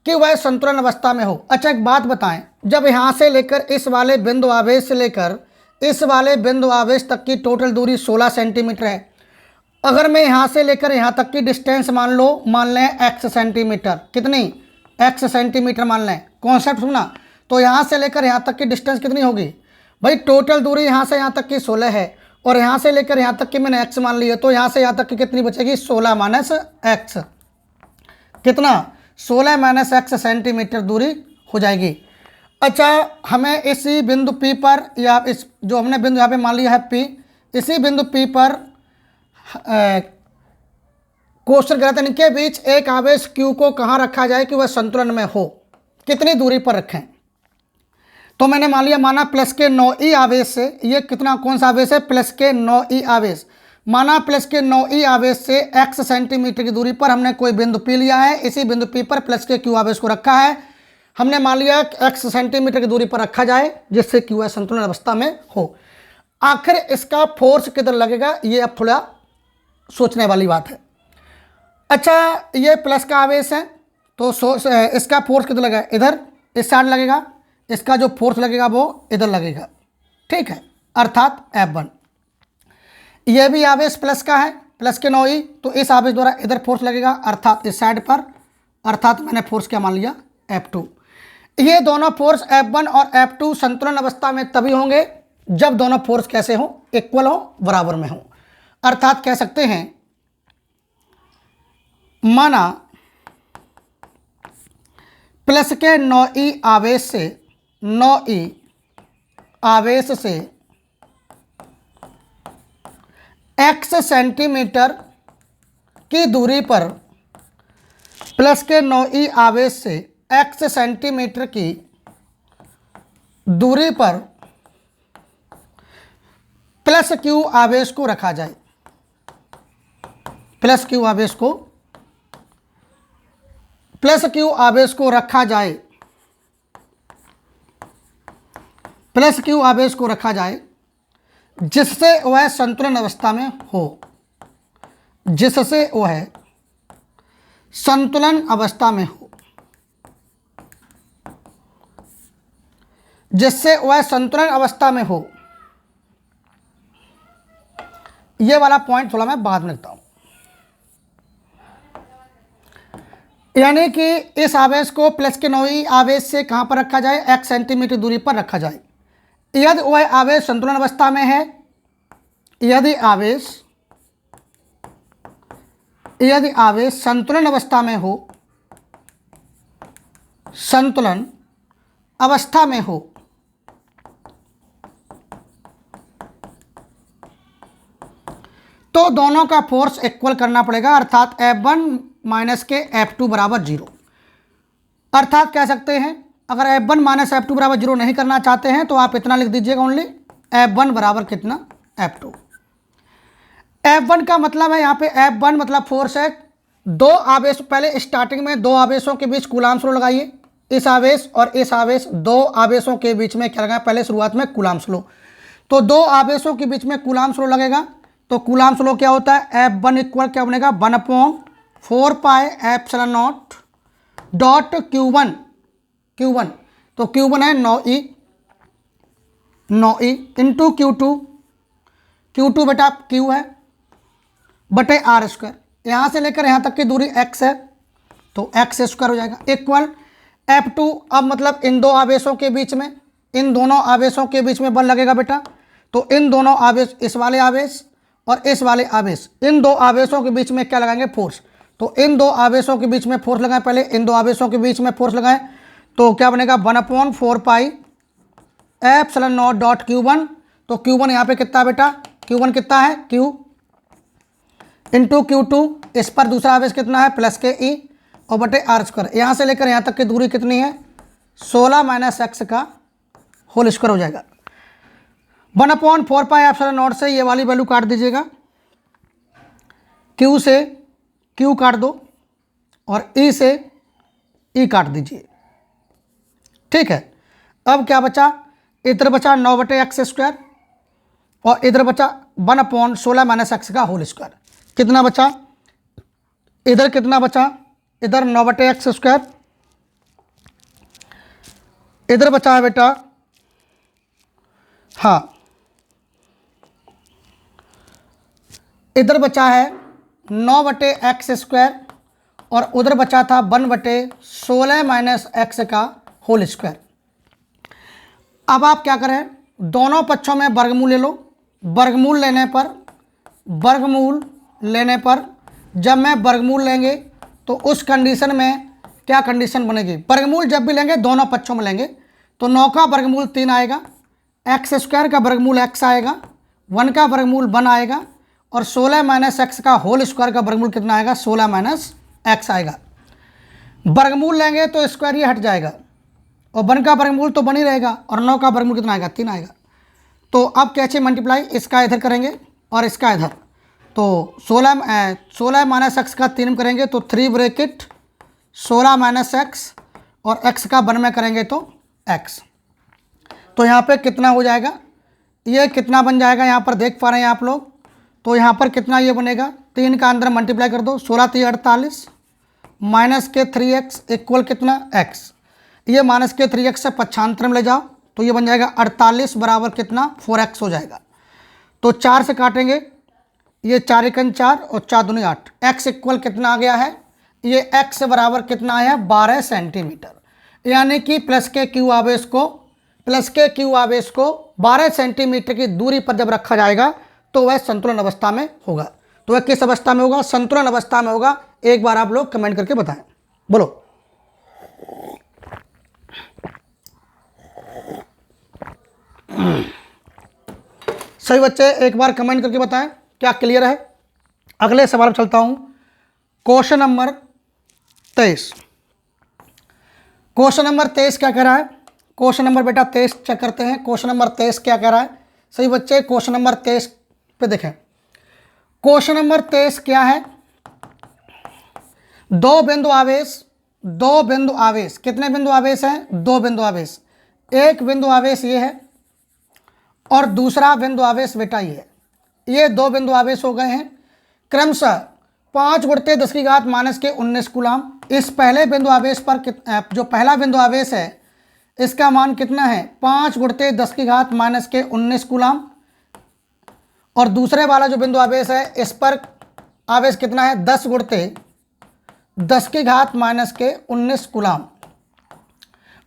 कि वह संतुलन अवस्था में हो। अच्छा एक बात बताएं, जब यहाँ से लेकर इस वाले बिंदु आवेश से लेकर इस वाले बिंदु आवेश तक की टोटल दूरी 16 सेंटीमीटर है। अगर मैं यहाँ से लेकर यहाँ तक की डिस्टेंस मान लें x सेंटीमीटर, कितनी, x सेंटीमीटर मान लें। कॉन्सेप्ट सुना, तो यहाँ से लेकर यहाँ तक की डिस्टेंस कितनी होगी भाई, टोटल दूरी यहाँ से यहाँ तक की 16 है और यहाँ से लेकर यहाँ तक की मैंने x मान ली है, तो यहाँ से यहाँ तक की कितनी बचेगी, 16 माइनस x, कितना, 16 माइनस x सेंटीमीटर दूरी हो जाएगी। अच्छा हमें इसी बिंदु P पर, या इस जो हमने बिंदु यहाँ पे मान लिया है P, इसी बिंदु P पर क्वेश्चन कहते हैं इनके बीच एक आवेश Q को कहाँ रखा जाए कि वह संतुलन में हो, कितनी दूरी पर रखें। तो मैंने मान लिया, माना प्लस के 9e आवेश से, ये कितना, कौन सा आवेश है, प्लस के 9e आवेश। माना प्लस के 9e आवेश से x सेंटीमीटर की दूरी पर हमने कोई बिंदु P लिया है। इसी बिंदु P पर प्लस के Q आवेश को रखा है। हमने मान लिया x सेंटीमीटर की दूरी पर रखा जाए जिससे Q संतुलन अवस्था में हो। आखिर इसका फोर्स किधर लगेगा, ये अब थोड़ा सोचने वाली बात है। अच्छा ये प्लस का आवेश है, तो इसका फोर्स किधर लगेगा, इधर इस साइड लगेगा। इसका जो फोर्स लगेगा वो इधर लगेगा, ठीक है, अर्थात F1। यह भी आवेश प्लस का है, प्लस के 9e, तो इस आवेश द्वारा इधर फोर्स लगेगा अर्थात इस साइड पर, अर्थात मैंने फोर्स क्या मान लिया, F2। ये दोनों फोर्स F1 और F2 संतुलन अवस्था में तभी होंगे जब दोनों फोर्स कैसे हो, इक्वल हो, बराबर में हो। अर्थात कह सकते हैं माना प्लस के 9e आवेश से 9e आवेश से x सेंटीमीटर की दूरी पर, प्लस के 9e आवेश से x सेंटीमीटर की दूरी पर प्लस q आवेश को रखा जाए, प्लस q आवेश को, प्लस q आवेश को रखा जाए, प्लस q आवेश को रखा जाए, जिससे वह संतुलन अवस्था में हो, जिससे वह संतुलन अवस्था में हो, जिससे वह संतुलन अवस्था में हो। यह वाला पॉइंट थोड़ा मैं बाद में लिखता हूं। यानी कि इस आवेश को प्लस के 9e आवेश से कहां पर रखा जाए, x सेंटीमीटर दूरी पर रखा जाए। यदि वह आवेश संतुलन अवस्था में है, यदि आवेश संतुलन अवस्था में हो, संतुलन अवस्था में हो, तो दोनों का फोर्स इक्वल करना पड़ेगा। अर्थात F1 माइनस के F2 बराबर 0। अर्थात कह सकते हैं अगर F1 माइनस F2 बराबर 0 नहीं करना चाहते हैं तो आप इतना लिख दीजिएगा, ओनली F1 बराबर कितना, F2। F1 का मतलब है यहाँ पे F1 मतलब फोर्स है। दो आवेश, पहले स्टार्टिंग में दो आवेशों के बीच कूलाम्ब लो लगाइए, इस आवेश और इस आवेश, दो आवेशों के बीच में क्या लगाए, पहले शुरुआत में कूलाम्ब लो। तो दो आवेशों के बीच में कूलाम्ब लो लगेगा, तो कूलाम्ब लो क्या होता है, F1 इक्वल क्या बनेगा, 1/4 pi epsilon naught dot Q1। तो Q1 है 9e इंटू Q2 बेटा Q है बटे R स्क्वायर। यहाँ से लेकर यहाँ तक की दूरी x है तो x स्क्वायर हो जाएगा, इक्वल F2। अब मतलब इन दो आवेशों के बीच में, इन दोनों आवेशों के बीच में बल लगेगा बेटा, तो इन दोनों आवेश, इस वाले आवेश और इस वाले आवेश, इन दो आवेशों के बीच में क्या लगाएंगे, फोर्स। तो इन दो आवेशों के बीच में फोर्स लगाएं, पहले इन दो आवेशों के बीच में फोर्स लगाएं, तो क्या बनेगा 1/4 pi epsilon naught dot Q1। तो Q1 यहाँ पे कितना है बेटा, Q1 कितना है, Q इंटू Q2, इस पर दूसरा आवेश कितना है, प्लस के E और बटे R स्क्वायर। यहाँ से लेकर यहाँ तक की दूरी कितनी है, 16 माइनस x का होल स्क्वायर हो जाएगा। 1/4 पाई एप्सिलॉन नॉट से ये वाली वैल्यू काट दीजिएगा, Q से Q काट दो और E से E काट दीजिए, ठीक है। अब क्या बचा, इधर बचा 9/x स्क्वायर और इधर बचा 1/16 माइनस x का होल स्क्वायर। कितना बचा, इधर कितना बचा, इधर 9/x स्क्वायर, इधर बचा है बेटा, हाँ इधर बचा है 9/x स्क्वायर और उधर बचा था 1/16 माइनस x का होल स्क्वायर। अब आप क्या करें, दोनों पक्षों में वर्गमूल ले लो। वर्गमूल लेने पर जब मैं वर्गमूल लेंगे तो उस कंडीशन में क्या कंडीशन बनेगी, वर्गमूल जब भी लेंगे दोनों पक्षों में लेंगे तो 9 का वर्गमूल 3 आएगा, x स्क्वायर का वर्गमूल x आएगा, 1 का वर्गमूल 1 आएगा और 16 माइनस x का होल स्क्वायर का वर्गमूल कितना आएगा, 16 माइनस x आएगा। वर्गमूल लेंगे तो स्क्वायर ये हट जाएगा और 1 का वर्गमूल तो बन ही रहेगा और 9 का वर्गमूल कितना आएगा, 3 आएगा। तो अब कैसे मल्टीप्लाई, इसका इधर करेंगे और इसका इधर, तो 16 माइनस x का 3 करेंगे तो 3 ब्रैकेट 16 माइनस x और x का 1 में करेंगे तो x। तो यहाँ पे कितना हो जाएगा, ये कितना बन जाएगा, यहाँ पर देख पा रहे हैं आप लोग। तो यहाँ पर कितना ये बनेगा, 3 का अंदर मल्टीप्लाई कर दो, 16 3 48 माइनस के 3x इक्वल कितना x। ये माइनस के 3x से पक्षांतर में ले जाओ तो ये बन जाएगा 48 बराबर कितना 4x हो जाएगा। तो 4 से काटेंगे, ये 4 × 4 और 4 दूनी 8, x इक्वल कितना आ गया है, ये x बराबर कितना आया 12 सेंटीमीटर। यानी कि प्लस के Q आवेश को प्लस के क्यू आवेश को 12 सेंटीमीटर की दूरी पर जब रखा जाएगा तो वह संतुलन अवस्था में होगा। तो वह किस अवस्था में होगा? संतुलन अवस्था में होगा। एक बार आप लोग कमेंट करके बताएं, बोलो। सही बच्चे, एक बार कमेंट करके बताएं क्या क्लियर है। अगले सवाल पर चलता हूं। Question number 23। क्वेश्चन नंबर 23 क्या कह रहा है? क्वेश्चन नंबर बेटा 23 चेक करते हैं। क्वेश्चन नंबर 23 क्या कह रहा है? सही बच्चे, क्वेश्चन नंबर 23 पे देखें। क्वेश्चन नंबर 23 क्या है? दो बिंदु आवेश, कितने बिंदु आवेश हैं? दो बिंदु आवेश। एक बिंदु आवेश ये है और दूसरा बिंदु आवेश बेटा ये है। ये दो बिंदु आवेश हो गए हैं क्रमशः 5 × 10⁻⁻⁻⁰ कूलाम। इस पहले बिंदु आवेश पर जो पहला बिंदु आवेश है इसका मान कितना है? 5 × 10⁻⁻⁻⁰ कूलाम। और दूसरे वाला जो बिंदु आवेश है इस पर आवेश कितना है? 10 × 10⁻⁻⁻⁰ कूलाम।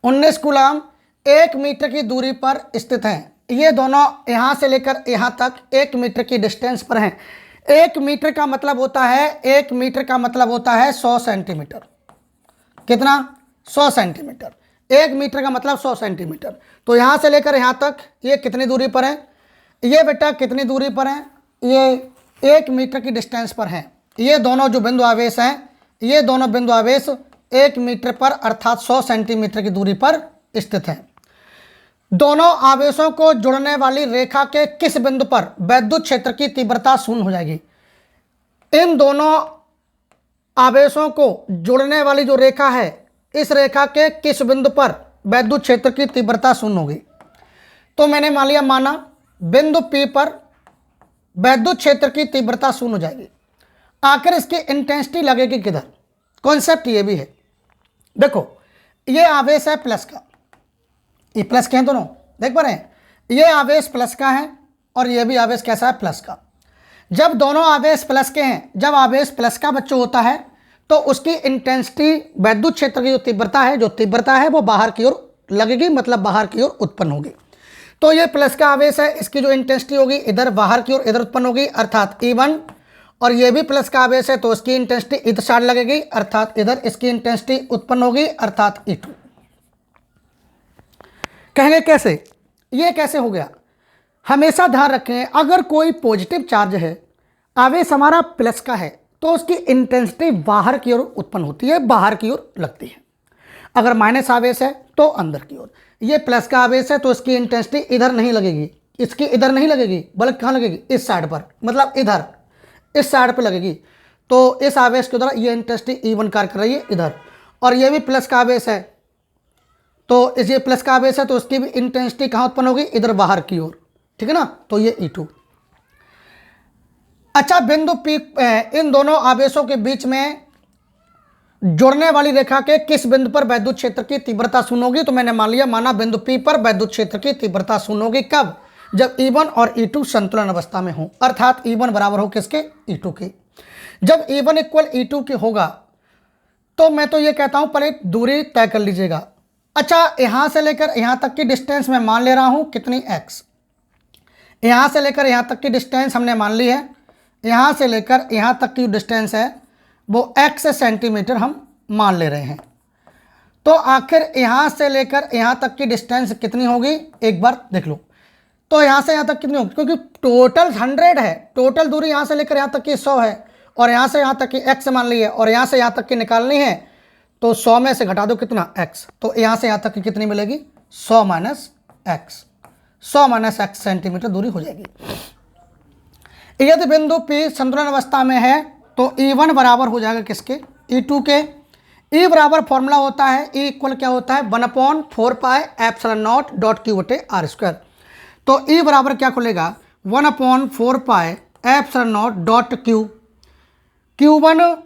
19 कूलाम 1 मीटर की दूरी पर स्थित हैं। ये दोनों यहाँ से लेकर यहाँ तक 1 मीटर की डिस्टेंस पर हैं। 1 मीटर का मतलब होता है 1 मीटर का मतलब होता है 100 सेंटीमीटर। कितना? 100 सेंटीमीटर। 1 मीटर का मतलब 100 सेंटीमीटर। तो यहाँ से लेकर यहाँ तक ये कितनी दूरी पर है? ये बेटा कितनी दूरी पर है? ये 1 मीटर की डिस्टेंस पर हैं। ये दोनों जो बिंदु आवेश हैं, ये दोनों बिंदु आवेश 1 मीटर पर अर्थात 100 सेंटीमीटर की दूरी पर स्थित हैं। दोनों आवेशों को जोड़ने वाली रेखा के किस बिंदु पर वैद्युत क्षेत्र की तीव्रता शून्य हो जाएगी? इन दोनों आवेशों को जोड़ने वाली जो रेखा है, इस रेखा के किस बिंदु पर वैद्युत क्षेत्र की तीव्रता शून्य होगी? तो मैंने मान लिया, माना बिंदु P पर वैद्युत क्षेत्र की तीव्रता शून्य हो जाएगी। आखिर इसकी इंटेंसिटी लगेगी किधर? कॉन्सेप्ट ये भी है। देखो, ये आवेश है प्लस का, ये प्लस के हैं दोनों, देख पा रहे हैं? ये आवेश प्लस का है और ये भी आवेश कैसा है? प्लस का। जब दोनों आवेश प्लस के हैं, जब आवेश प्लस का बच्चों होता है तो उसकी इंटेंसिटी वैद्युत क्षेत्र की जो तीव्रता है वो बाहर की ओर लगेगी, मतलब बाहर की ओर उत्पन्न होगी। तो ये प्लस का आवेश है, इसकी जो इंटेंसिटी होगी इधर बाहर की ओर इधर उत्पन्न होगी अर्थात E1। और ये भी प्लस का आवेश है तो इसकी इंटेंसिटी इधर साइड लगेगी अर्थात इधर इसकी इंटेंसिटी उत्पन्न होगी अर्थात E2। कहेंगे कैसे? ये कैसे हो गया? हमेशा ध्यान रखें, अगर कोई पॉजिटिव चार्ज है, आवेश हमारा प्लस का है, तो उसकी इंटेंसिटी बाहर की ओर उत्पन्न होती है, बाहर की ओर लगती है। अगर माइनस आवेश है तो अंदर की ओर। ये प्लस का आवेश है तो इसकी इंटेंसिटी इधर नहीं लगेगी, इसकी इधर नहीं लगेगी, बल्कि कहाँ लगेगी? इस साइड पर, मतलब इधर इस साइड पर लगेगी। तो इस आवेश के द्वारा ये इंटेंसिटी E1 कार्य कर रही है इधर। और ये भी प्लस का आवेश है तो इस ये प्लस का आवेश है तो उसकी भी इंटेंसिटी कहाँ उत्पन्न होगी? इधर बाहर की ओर, ठीक है ना? तो ये E2। अच्छा, बिंदु P, इन दोनों आवेशों के बीच में जोड़ने वाली रेखा के किस बिंदु पर वैद्युत क्षेत्र की तीव्रता शून्य होगी? तो मैंने मान लिया, माना बिंदु P पर वैद्युत क्षेत्र की तीव्रता शून्य होगी। कब? जब E1 और E2 संतुलन अवस्था में हो, अर्थात E1 बराबर हो किसके? E2 के। जब E1 इक्वल E2 के होगा तो मैं तो ये कहता हूं पहले दूरी तय कर लीजिएगा। अच्छा, यहां से लेकर यहां तक की डिस्टेंस मैं मान ले रहा हूं कितनी? x। यहां से लेकर यहां तक की डिस्टेंस हमने मान ली है। यहां से लेकर यहां तक की डिस्टेंस है वो x सेंटीमीटर हम मान ले रहे हैं। तो आखिर यहां से लेकर यहां तक की डिस्टेंस कितनी होगी? एक बार देख लो। तो यहां से यहां तक कितनी होगी? क्योंकि टोटल 100 है, टोटल दूरी यहां से लेकर यहां तक की 100 है और यहां से यहां तक की x मान ली है और यहां से यहां तक की निकालनी है। तो 100 में से घटा दो कितना? x। तो यहां से यहां तक की कितनी मिलेगी? 100 minus x। 100 minus x centimetre दूरी हो जाएगी। यदि बिंदु P संतुलन अवस्था में है तो E1 बराबर हो जाएगा किसके? E2 के। E बराबर फॉर्मूला होता है, E इक्वल क्या होता है? 1/4πε0.q/r²। तो E बराबर क्या खुलेगा? 1/4πε0.q। Q1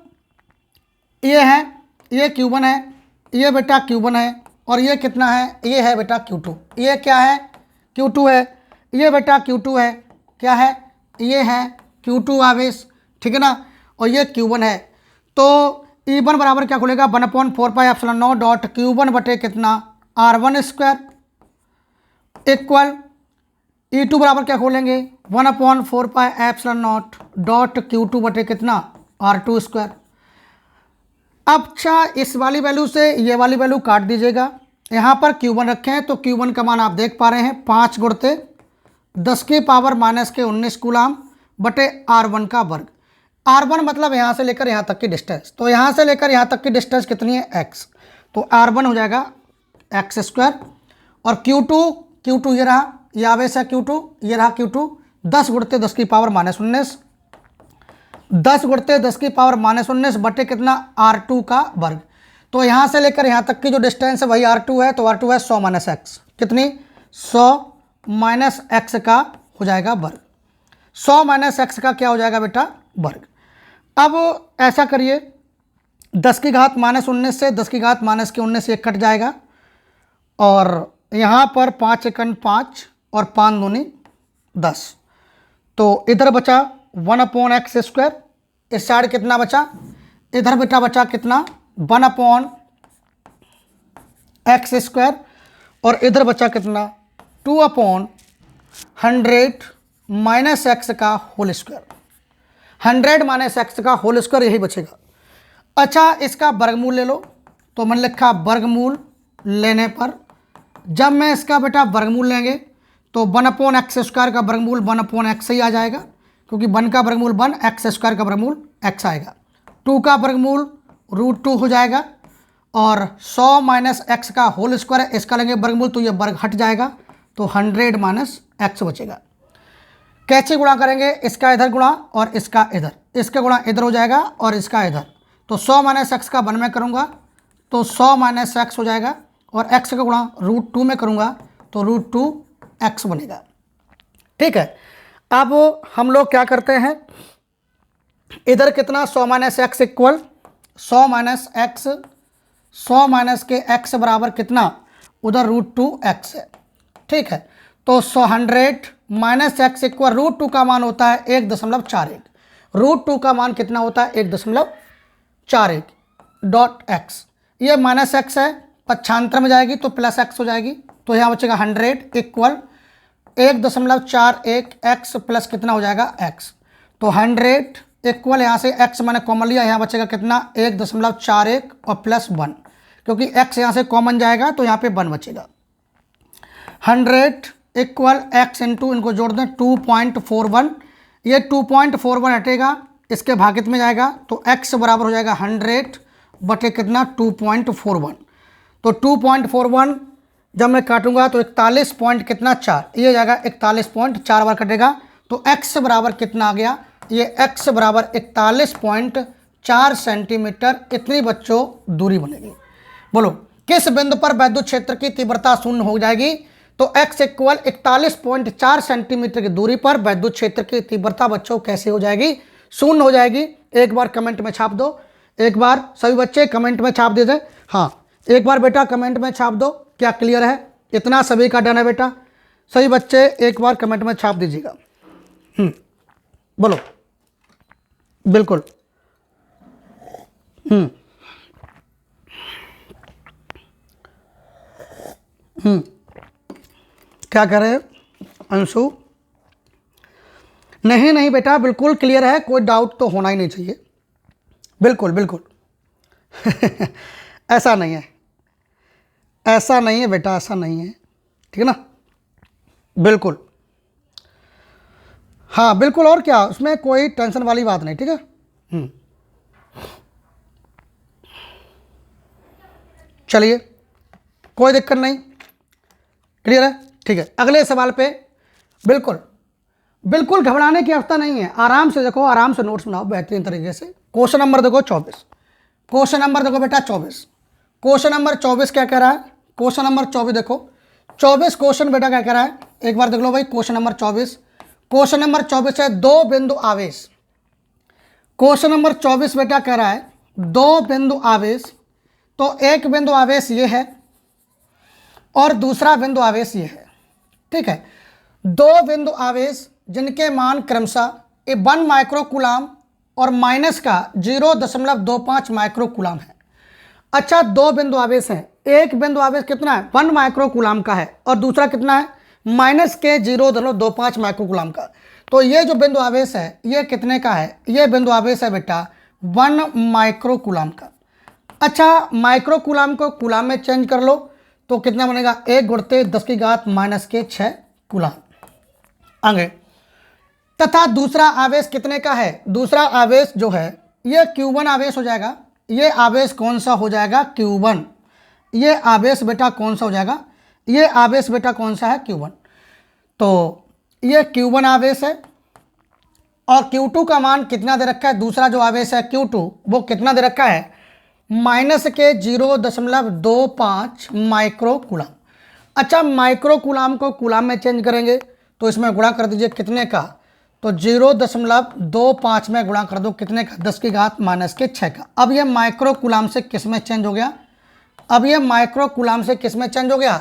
ये है, ये Q1 है, ये बेटा Q1 है और ये कितना है? ये है बेटा Q2। ये क्या है? Q2 है। ये बेटा Q2 है, क्या है? ये है Q2 आवेश, ठीक है ना? और ये Q1 है। तो E1 बराबर क्या खुलेगा? 1/4πε0.q1 बटे कितना? R1²। इक्वल E2 बराबर क्या खोलेंगे 1/4πε0 डॉट Q2 बटे कितना R2 स्क्वायर। अब अच्छा इस वाली वैल्यू से ये वाली वैल्यू काट दीजिएगा, यहाँ पर Q1 रखे हैं तो Q1 का मान आप देख पा रहे हैं 5 गुणते 10⁻⁻19 कूलाम बटे R1 का वर्ग। R1 मतलब यहाँ से लेकर यहाँ तक की डिस्टेंस, तो यहाँ से लेकर यहाँ तक की डिस्टेंस कितनी है x, तो R1 हो जाएगा x स्क्वायर। और Q2 ये रहा, ये आवेश है Q2, ये रहा Q2 10 गुणते 10⁻⁻19 10 गुणते 10⁻⁻19 बटे कितना R2 का वर्ग। तो यहाँ से लेकर यहाँ तक की जो डिस्टेंस है वही R2 है, तो R2 है 100 - x, कितनी 100 - x का हो जाएगा वर्ग। 100 - x का क्या हो जाएगा बेटा वर्ग। अब ऐसा करिए 10⁻⁻19 से 10⁻⁻19 ये कट जाएगा और यहाँ पर 5 एकन 5 और 5 दूनी 10, तो इधर बचा 1/x स्क्वायर, इस साइड कितना बचा, इधर बेटा बचा कितना 1/x स्क्वायर और इधर बचा कितना 2/100 - x का होल स्क्वायर। 100 - x का होल स्क्वायर यही बचेगा। अच्छा इसका वर्गमूल ले लो, तो मैंने लिखा वर्गमूल लेने पर जब मैं इसका बेटा वर्गमूल लेंगे तो 1/x स्क्वायर का वर्गमूल 1/x ही आ जाएगा, क्योंकि 1 का वर्गमूल 1, x स्क्वायर का वर्गमूल x आएगा। 2 का वर्गमूल √2 हो जाएगा और 100 - x का होल स्क्वायर है, इसका लेंगे वर्गमूल तो ये वर्ग हट जाएगा, तो 100 - x बचेगा। कैसे गुणा करेंगे, इसका इधर गुणा और इसका इधर, इसका गुणा इधर हो जाएगा और इसका इधर, तो 100 - x का 1 में करूँगा तो 100 - x हो जाएगा और x का गुणा √2 में करूँगा तो √2x बनेगा। ठीक है, अब हम लोग क्या करते हैं, इधर कितना 100 - x इक्वल 100 - x, 100 - के x बराबर कितना उधर √2x है। ठीक है, तो 100 - x इक्वल √2 का मान होता है 1.41, √2 का मान कितना होता है 1.41 डॉट x, ये -x है पक्षांतर में जाएगी तो +x हो जाएगी, तो यहाँ बचेगा 100 इक्वल 1.41 x प्लस कितना हो जाएगा x, तो 100 इक्वल यहाँ से x मैंने कॉमन लिया, यहाँ बचेगा कितना 1.41 और +1, क्योंकि x यहाँ से कॉमन जाएगा तो यहाँ पे 1 बचेगा। 100 इक्वल x इंटू इनको जोड़ दें 2.41, ये 2.41 हटेगा इसके भागित में जाएगा तो x बराबर हो जाएगा 100 बटे कितना 2.41, तो 2.41 जब मैं काटूंगा तो 41 पॉइंट कितना 4, ये जाएगा 41.4 बार कटेगा, तो x बराबर कितना आ गया, ये x बराबर 41.4 सेंटीमीटर, इतनी बच्चों दूरी बनेगी। बोलो किस बिंदु पर वैद्युत क्षेत्र की तीव्रता शून्य हो जाएगी, तो x इक्वल 41.4 सेंटीमीटर की दूरी पर वैद्युत क्षेत्र की तीव्रता बच्चों कैसे हो जाएगी, शून्य हो जाएगी। एक बार कमेंट में छाप दो, एक बार सभी बच्चे कमेंट में छाप दे दें, हाँ एक बार बेटा कमेंट में छाप दो, क्या क्लियर है, इतना सभी का डन है बेटा, सभी बच्चे एक बार कमेंट में छाप दीजिएगा। बोलो बिल्कुल। क्या कह रहे हैं अंशु, नहीं बेटा बिल्कुल क्लियर है, कोई डाउट तो होना ही नहीं चाहिए, बिल्कुल बिल्कुल ऐसा नहीं है, ऐसा नहीं है बेटा, ऐसा नहीं है, ठीक है ना, बिल्कुल हाँ बिल्कुल, और क्या उसमें कोई टेंशन वाली बात नहीं, ठीक है। चलिए कोई दिक्कत नहीं, क्लियर है, ठीक है। अगले सवाल पे बिल्कुल बिल्कुल घबराने की अवस्था नहीं है, आराम से देखो, आराम से नोट्स बनाओ बेहतरीन तरीके से। क्वेश्चन नंबर देखो 24, क्वेश्चन नंबर देखो बेटा 24, क्वेश्चन नंबर 24 क्या कह रहा है, क्वेश्चन नंबर 24 देखो, 24 क्वेश्चन बेटा क्या कह रहा है, एक बार देख लो भाई क्वेश्चन नंबर 24। क्वेश्चन नंबर 24 है 2 बिंदु आवेश, क्वेश्चन नंबर 24 बेटा कह रहा है 2 बिंदु आवेश, तो एक बिंदु आवेश ये है और दूसरा बिंदु आवेश ये है, ठीक है। 2 बिंदु आवेश जिनके मान क्रमशः 1 माइक्रोकूलाम और माइनस का 0.25 माइक्रोकूलाम है। अच्छा 2 बिंदु आवेश हैं, एक बिंदु आवेश कितना है 1 माइक्रोकूलाम का है और दूसरा कितना है -K 0.25 माइक्रोकूलाम का। तो ये जो बिंदु आवेश है ये कितने का है? ये बिंदु आवेश है बेटा 1 माइक्रोकूलाम का। अच्छा, माइक्रोकूलाम को कूलाम में चेंज कर लो तो कितना बनेगा? 1 × 10⁻⁻⁶ कूलाम। आगे, तथा दूसरा आवेश कितने का है? दूसरा आवेश जो है ये Q1 आवेश हो जाएगा। ये आवेश कौन सा हो जाएगा? Q1। ये आवेश बेटा कौन सा हो जाएगा? ये आवेश बेटा कौन सा है? Q1। तो ये Q1 आवेश है और Q2 का मान कितना दे रखा है? दूसरा जो आवेश है Q2 वो कितना दे रखा है? -K 0.25 माइक्रोकूलाम। अच्छा, माइक्रोकूलाम को कूलाम में चेंज करेंगे तो इसमें गुणा कर दीजिए कितने का? तो 0.25 में गुणा कर दो कितने का? 10⁻⁻⁶ का। अब ये माइक्रोकूलाम से किस में चेंज हो गया? अब ये माइक्रोकूलाम से किस में चेंज हो गया?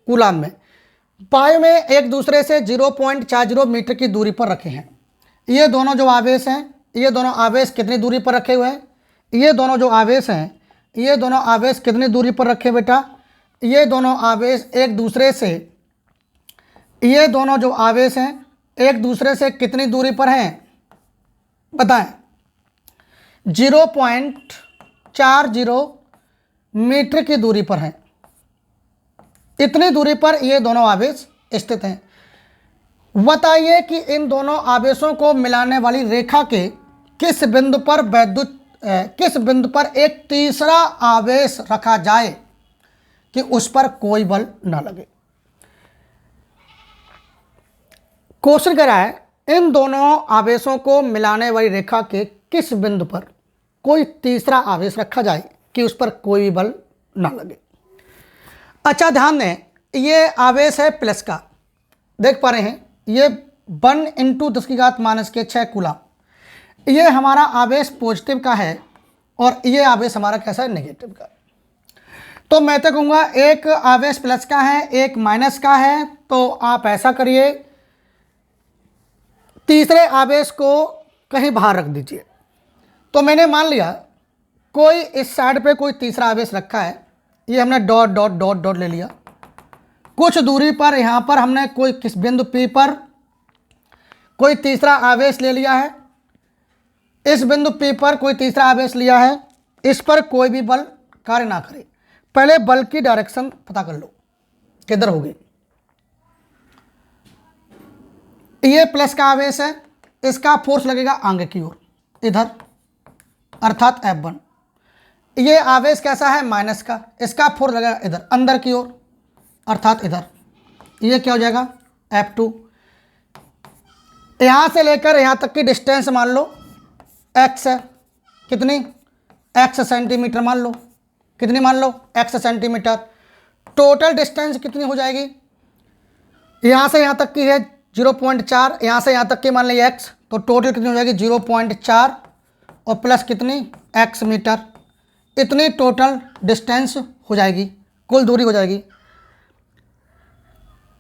कूलाम में। पाए में एक दूसरे से 0.40 मीटर की दूरी पर रखे हैं। ये दोनों जो आवेश हैं, ये दोनों आवेश कितनी दूरी पर रखे हुए हैं? ये दोनों जो आवेश हैं, ये दोनों आवेश कितनी दूरी पर रखे बेटा? ये दोनों आवेश एक दूसरे से, ये दोनों जो आवेश हैं एक दूसरे से कितनी दूरी पर हैं? बताएं। 0.40 मीटर की दूरी पर हैं। इतनी दूरी पर ये दोनों आवेश स्थित हैं। बताइए कि इन दोनों आवेशों को मिलाने वाली रेखा के किस बिंदु पर एक तीसरा आवेश रखा जाए कि उस पर कोई बल ना लगे। क्वेश्चन कह रहा है इन दोनों आवेशों को मिलाने वाली रेखा के किस बिंदु पर कोई तीसरा आवेश रखा जाए कि उस पर कोई भी बल ना लगे। अच्छा, ध्यान दें, ये आवेश है प्लस का, देख पा रहे हैं, ये 1 × 10⁻⁶ कूलाम। ये हमारा आवेश पॉजिटिव का है और ये आवेश हमारा कैसा है? नेगेटिव का। तो मैं तो कहूँगा एक आवेश प्लस का है, एक माइनस का है। तो आप ऐसा करिए, तीसरे आवेश को कहीं बाहर रख दीजिए। तो मैंने मान लिया कोई इस साइड पे कोई तीसरा आवेश रखा है, ये हमने डॉट डॉट डॉट डॉट ले लिया। कुछ दूरी पर यहाँ पर हमने कोई किस बिंदु P पर कोई तीसरा आवेश ले लिया है। इस बिंदु P पर कोई तीसरा आवेश लिया है, इस पर कोई भी बल कार्य ना करे। पहले बल की डायरेक्शन पता कर लो किधर होगी। ये प्लस का आवेश है, इसका फोर्स लगेगा आगे की ओर इधर, अर्थात F1। ये आवेश कैसा है? माइनस का, इसका फोर्स लगेगा इधर अंदर की ओर, अर्थात इधर। ये क्या हो जाएगा? F2। यहाँ से लेकर यहाँ तक की डिस्टेंस मान लो x है, कितनी? x सेंटीमीटर मान लो। कितनी मान लो? x centimetre. टोटल डिस्टेंस कितनी हो जाएगी? यहाँ से यहाँ तक की है 0.4, यहाँ से यहाँ तक की मान लीजिए x, तो टोटल कितनी हो जाएगी? 0.4 और प्लस कितनी? x metre. इतनी टोटल डिस्टेंस हो जाएगी, कुल दूरी हो जाएगी।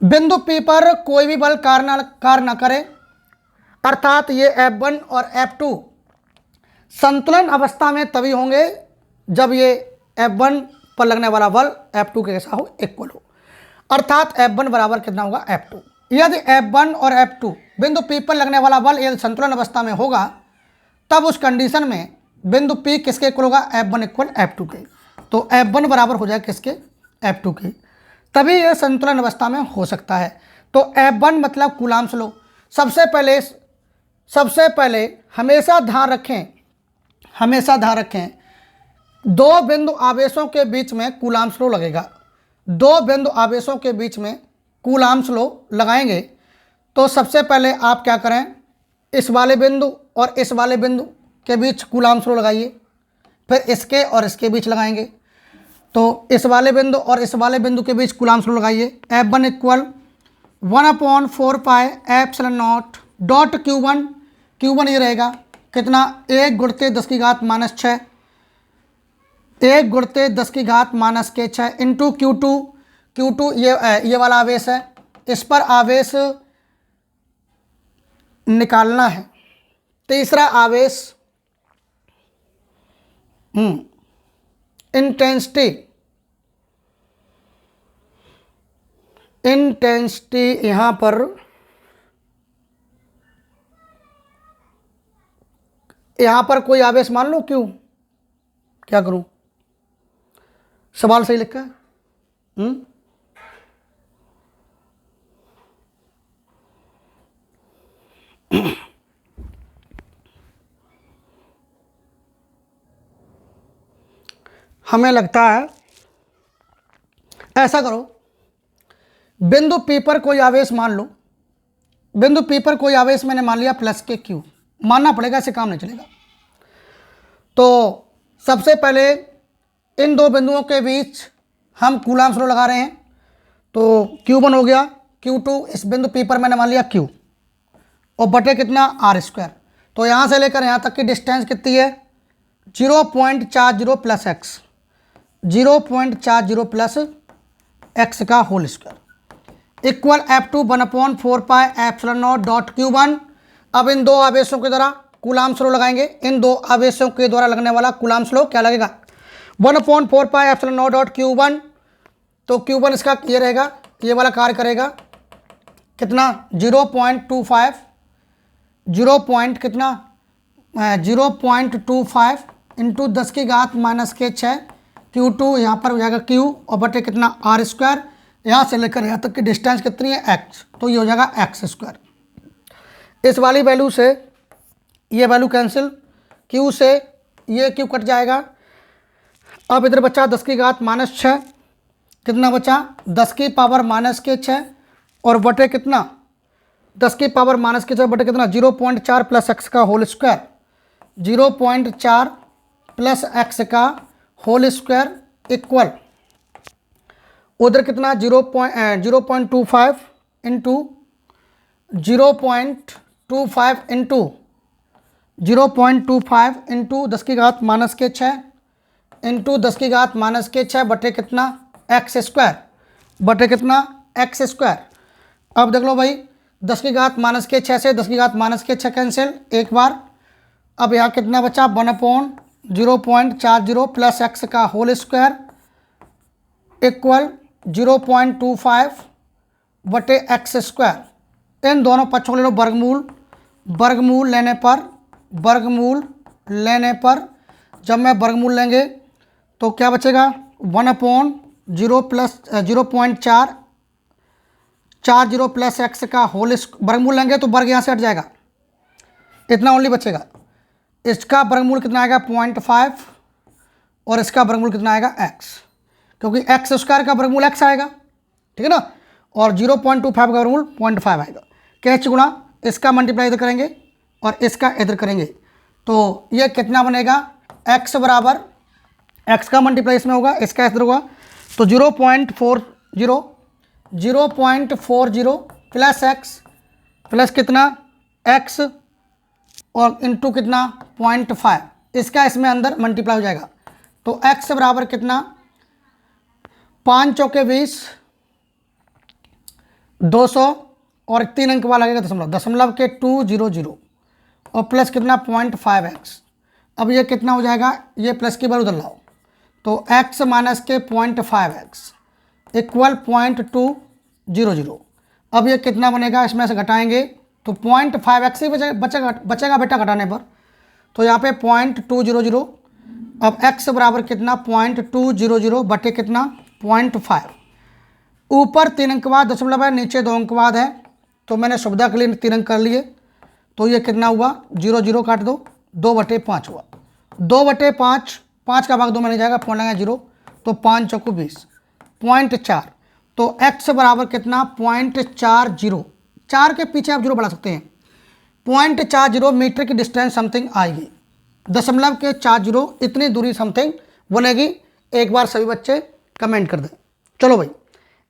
बिंदु P पर कोई भी बल कार्य न करे, अर्थात ये F1 और F2 संतुलन अवस्था में तभी होंगे जब ये F1 पर लगने वाला बल F2 के जैसा हो, इक्वल हो। अर्थात F1 बराबर कितना होगा? F2। यदि F1 और F2 बिंदु P पर लगने वाला बल यदि संतुलन अवस्था में होगा, तब उस कंडीशन में बिंदु P किसके इक्वल होगा? F1 = F2 के। तो F1 बराबर हो जाएगा किसके? F2 के। तभी यह संतुलन अवस्था में हो सकता है। तो F1 मतलब कूलाम्स लो। सबसे पहले हमेशा ध्यान रखें, दो बिंदु आवेशों के बीच में कूलाम्स लो लगेगा। दो बिंदु आवेशों के बीच में कूलाम्स लो लगाएंगे तो सबसे पहले आप क्या करें, इस वाले बिंदु और इस वाले बिंदु के बीच कूलाम्स लो लगाइए, फिर इसके और इसके बीच लगाएंगे। तो इस वाले बिंदु और इस वाले बिंदु के बीच कूलाम्स लो लगाइए। F1 = 1/4 pi epsilon naught dot Q1 ये रहेगा कितना? 1 × 10⁻⁻⁶, 1 × 10⁻⁻⁶ इंटू Q2 ये वाला आवेश है, इस पर आवेश निकालना है। तीसरा आवेश इंटेंसिटी इंटेंसिटी यहाँ पर कोई आवेश मान लो क्यों, क्या करूं, सवाल सही लिखा है। हमें लगता है ऐसा करो, बिंदु P पर कोई आवेश मान लो, बिंदु P पर कोई आवेश मैंने मान लिया प्लस के क्यू, मानना पड़ेगा, ऐसे काम नहीं चलेगा। तो सबसे पहले इन दो बिंदुओं के बीच हम कूलाम्स लॉ लगा रहे हैं, तो Q1 हो गया, Q2 इस बिंदु P पर मैंने मान लिया Q, और बटे कितना r²। तो यहाँ से लेकर यहाँ तक की डिस्टेंस कितनी है 0.40 प्लस एक्स, 0.40 प्लस एक्स का whole square equal F2 1/4πε0.Q1। अब इन दो आवेशों के द्वारा कूलाम्स लॉ लगाएंगे, इन दो आवेशों के द्वारा लगने वाला कूलाम्स लॉ क्या लगेगा 1/4πε0.Q1। तो Q1 इसका ये रहेगा, ये वाला कार्य करेगा कितना 0.25, 0.25 इंटू 10 की घात माइनस के 6, Q2 यहाँ पर हो जाएगा Q, और बटे कितना r², यहाँ से लेकर यहाँ तक की डिस्टेंस कितनी है x, तो ये हो जाएगा x²। इस वाली वैल्यू से ये वैल्यू कैंसिल, Q से ये Q कट जाएगा। अब इधर बचा 10 की घात माइनस 6, कितना बचा 10 की पावर माइनस के 6, और बटे कितना 10 की पावर माइनस के 6 बटे कितना 0.4 प्लस एक्स का होल स्क्वायर, 0.4 प्लस एक्स का होल स्क्वायर इक्वल उधर कितना 0.25 इंटू 0.25 इंटू 10 की घात माइनस के 6 इंटू 10 की घात माइनस के 6 बटे कितना x², बटे कितना x²। अब देख लो भाई 10 की घात माइनस के 6 से 10 की घात माइनस के 6 कैंसिल एक बार। अब यहाँ कितना बचा 1/0.40 प्लस एक्स का होल स्क्वायर इक्वल 0.25 बटे x²। इन दोनों पक्षों को ले लो वर्गमूल, वर्गमूल लेने पर जब मैं वर्गमूल लेंगे तो क्या बचेगा 0.40 प्लस एक्स का होल वर्गमूल लेंगे तो वर्ग यहाँ से हट जाएगा, इतना ओनली बचेगा। इसका वर्गमूल कितना आएगा 0.5 और इसका वर्गमूल कितना आएगा x, क्योंकि x² का वर्गमूल x आएगा, ठीक है ना, और 0.25 का वर्गमूल 0.5 आएगा। कैच गुणा इसका मल्टीप्लाई इधर करेंगे और इसका इधर करेंगे, तो ये कितना बनेगा x बराबर x का मल्टीप्लाई इसमें होगा, इसका इधर होगा, तो 0.40 प्लस x प्लस कितना x और इंटू कितना 0.5, इसका इसमें अंदर मल्टीप्लाई हो जाएगा। तो x बराबर कितना 5 चौके 20, 200 और 3 अंक वाला लगेगा दशमलव, दशमलव के 200 और प्लस कितना 0.5x। अब ये कितना हो जाएगा, ये प्लस की बार उधर लाओ, तो x माइनस के 0.5x इक्वल 0.200। अब ये कितना बनेगा, इसमें से घटाएंगे तो 0.5x ही बचेगा बेटा घटाने पर, तो यहाँ पे 0.200। अब x बराबर कितना 0.200 बटे कितना 0.5, ऊपर 3 अंक बाद दशमलव है, नीचे 2 अंक बाद है, तो मैंने सुविधा के लिए 3 अंक कर लिए, तो ये कितना हुआ 0 काट दो 2/5 हुआ, 2/5, 5 का भाग 2 में नहीं जाएगा, पॉइंट लगा 0, तो 5 चौको 20, 0.4, तो x बराबर कितना 0.40, 4 के पीछे आप 0 बढ़ा सकते हैं, 0.40 मीटर की डिस्टेंस समथिंग आएगी, दशमलव के 40 इतनी दूरी समथिंग बनेगी। एक बार सभी बच्चे कमेंट कर दें, चलो भाई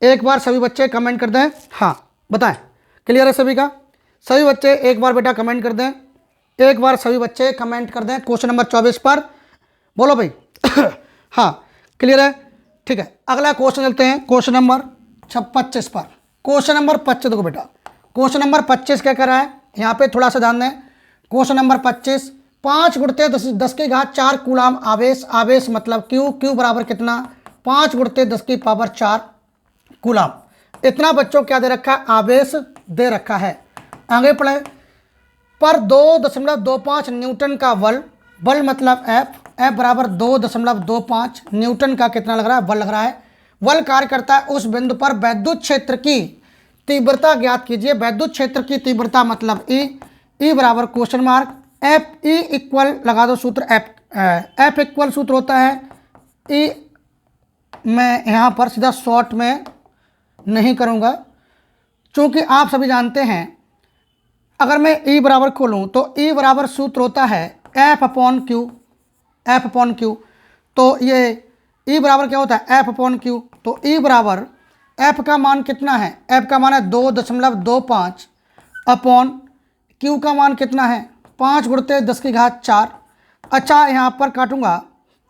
एक बार सभी बच्चे कमेंट कर दें, हाँ बताएं क्लियर है सभी का, सभी बच्चे एक बार बेटा कमेंट कर दें, एक बार सभी बच्चे कमेंट कर दें क्वेश्चन नंबर 24 पर, बोलो भाई हाँ क्लियर है, ठीक है। अगला क्वेश्चन चलते हैं क्वेश्चन नंबर 25 पर। क्वेश्चन नंबर 25 देखो बेटा, क्वेश्चन नंबर 25 क्या कर रहा है, यहाँ पे थोड़ा सा ध्यान दें। क्वेश्चन नंबर 25, 5 गुणित 10 की घात 4 कूलाम आवेश, आवेश मतलब Q, Q बराबर कितना 5 गुणित 10 की पावर 4 कूलाम। इतना बच्चों क्या दे रखा है, आवेश दे रखा है। आगे पढ़े, पर 2.25 न्यूटन का बल मतलब एफ बराबर 2.25 न्यूटन का कितना लग रहा है, बल लग रहा है। बल कार्य करता है उस बिंदु पर वैद्युत क्षेत्र की तीव्रता ज्ञात कीजिए। वैद्युत क्षेत्र की तीव्रता मतलब ई बराबर question mark F E equal लगा दो सूत्र, एफ इक्वल सूत्र होता है ई। मैं यहाँ पर सीधा शॉर्ट में नहीं करूँगा क्योंकि आप सभी जानते हैं, अगर मैं ई बराबर खोलूँ तो ई बराबर सूत्र होता है एफ अपॉन क्यू। तो ये ई बराबर क्या होता है, एफ अपॉन क्यू। तो ई बराबर एफ का मान कितना है, एफ का मान है 2.25 अपॉन क्यू का मान कितना है 5 गुणित 10⁴। अच्छा यहाँ पर काटूंगा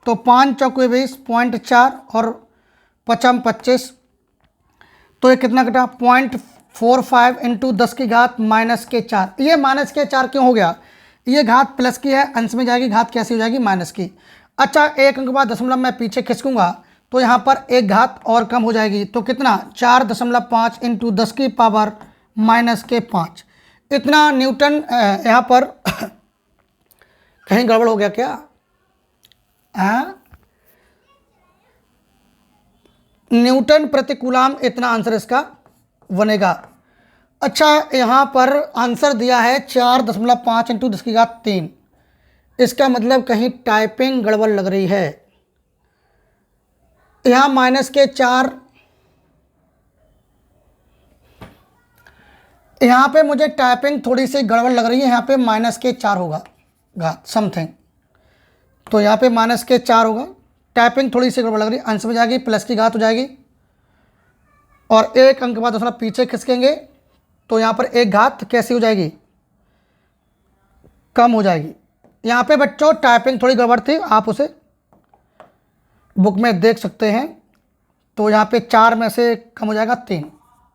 तो 5 चौके 20 0.4 और 5 25, तो ये कितना कटा 0.45 इंटू 10⁻⁻⁴। ये -4 क्यों हो गया, ये घात प्लस की है, अंश में जाएगी, घात कैसी हो जाएगी माइनस की। अच्छा एक अंक बाद दशमलव मैं पीछे खिसकूंगा तो यहाँ पर एक घात और कम हो जाएगी, तो कितना 4.5 इंटू 10⁻⁻⁵। इतना न्यूटन। यहाँ पर कहीं गड़बड़ हो गया क्या, न्यूटन प्रति कूलाम, इतना आंसर इसका बनेगा। अच्छा यहाँ पर आंसर दिया है 4.5 इंटू 10⁻3। इसका मतलब कहीं टाइपिंग गड़बड़ लग रही है। यहाँ -4, यहाँ पे मुझे टाइपिंग थोड़ी सी गड़बड़ लग रही है। यहाँ पे -4 होगा घात समथिंग, तो यहाँ पे -4 होगा। टाइपिंग थोड़ी सी गड़बड़ लग रही है, अंश में जाएगी, प्लस की घात हो जाएगी और एक अंक बाद दशमलव पीछे खिसकेंगे तो यहाँ पर एक घात कैसी हो जाएगी, कम हो जाएगी। यहाँ पे बच्चों टाइपिंग थोड़ी गड़बड़ थी, आप उसे बुक में देख सकते हैं। तो यहाँ पे 4 में से कम हो जाएगा 3,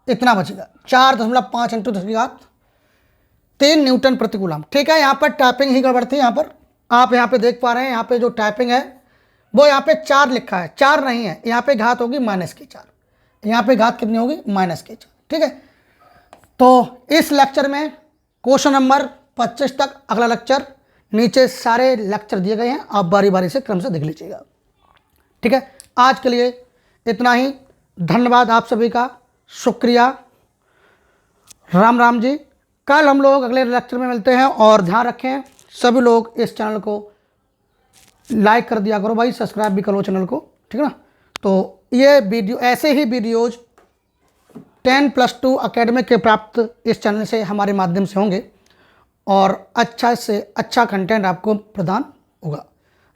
इतना बचेगा 4.5 इंटू 10⁻3 न्यूटन प्रति कूलम। ठीक है, यहाँ पर टाइपिंग ही गड़बड़ थी। यहाँ पर आप यहाँ पे देख पा रहे हैं, यहाँ पे जो टाइपिंग है वो यहाँ पे 4 लिखा है, 4 नहीं है। यहाँ पे घात होगी -4, यहाँ पे घात कितनी होगी -4। ठीक है, तो इस लेक्चर में क्वेश्चन नंबर 25 तक, अगला लेक्चर नीचे सारे लेक्चर दिए गए हैं, आप बारी बारी से क्रम से देख लीजिएगा। ठीक है, आज के लिए इतना ही। धन्यवाद आप सभी का, शुक्रिया, राम राम जी। कल हम लोग अगले लेक्चर में मिलते हैं और ध्यान रखें सभी लोग इस चैनल को लाइक कर दिया करो भाई, सब्सक्राइब भी करो चैनल को, ठीक है ना। तो ये वीडियो, ऐसे ही वीडियोज 10+2 अकेडमिक के प्राप्त इस चैनल से हमारे माध्यम से होंगे और अच्छा से अच्छा कंटेंट आपको प्रदान होगा।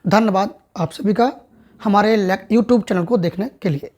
धन्यवाद आप सभी का हमारे यूट्यूब चैनल को देखने के लिए।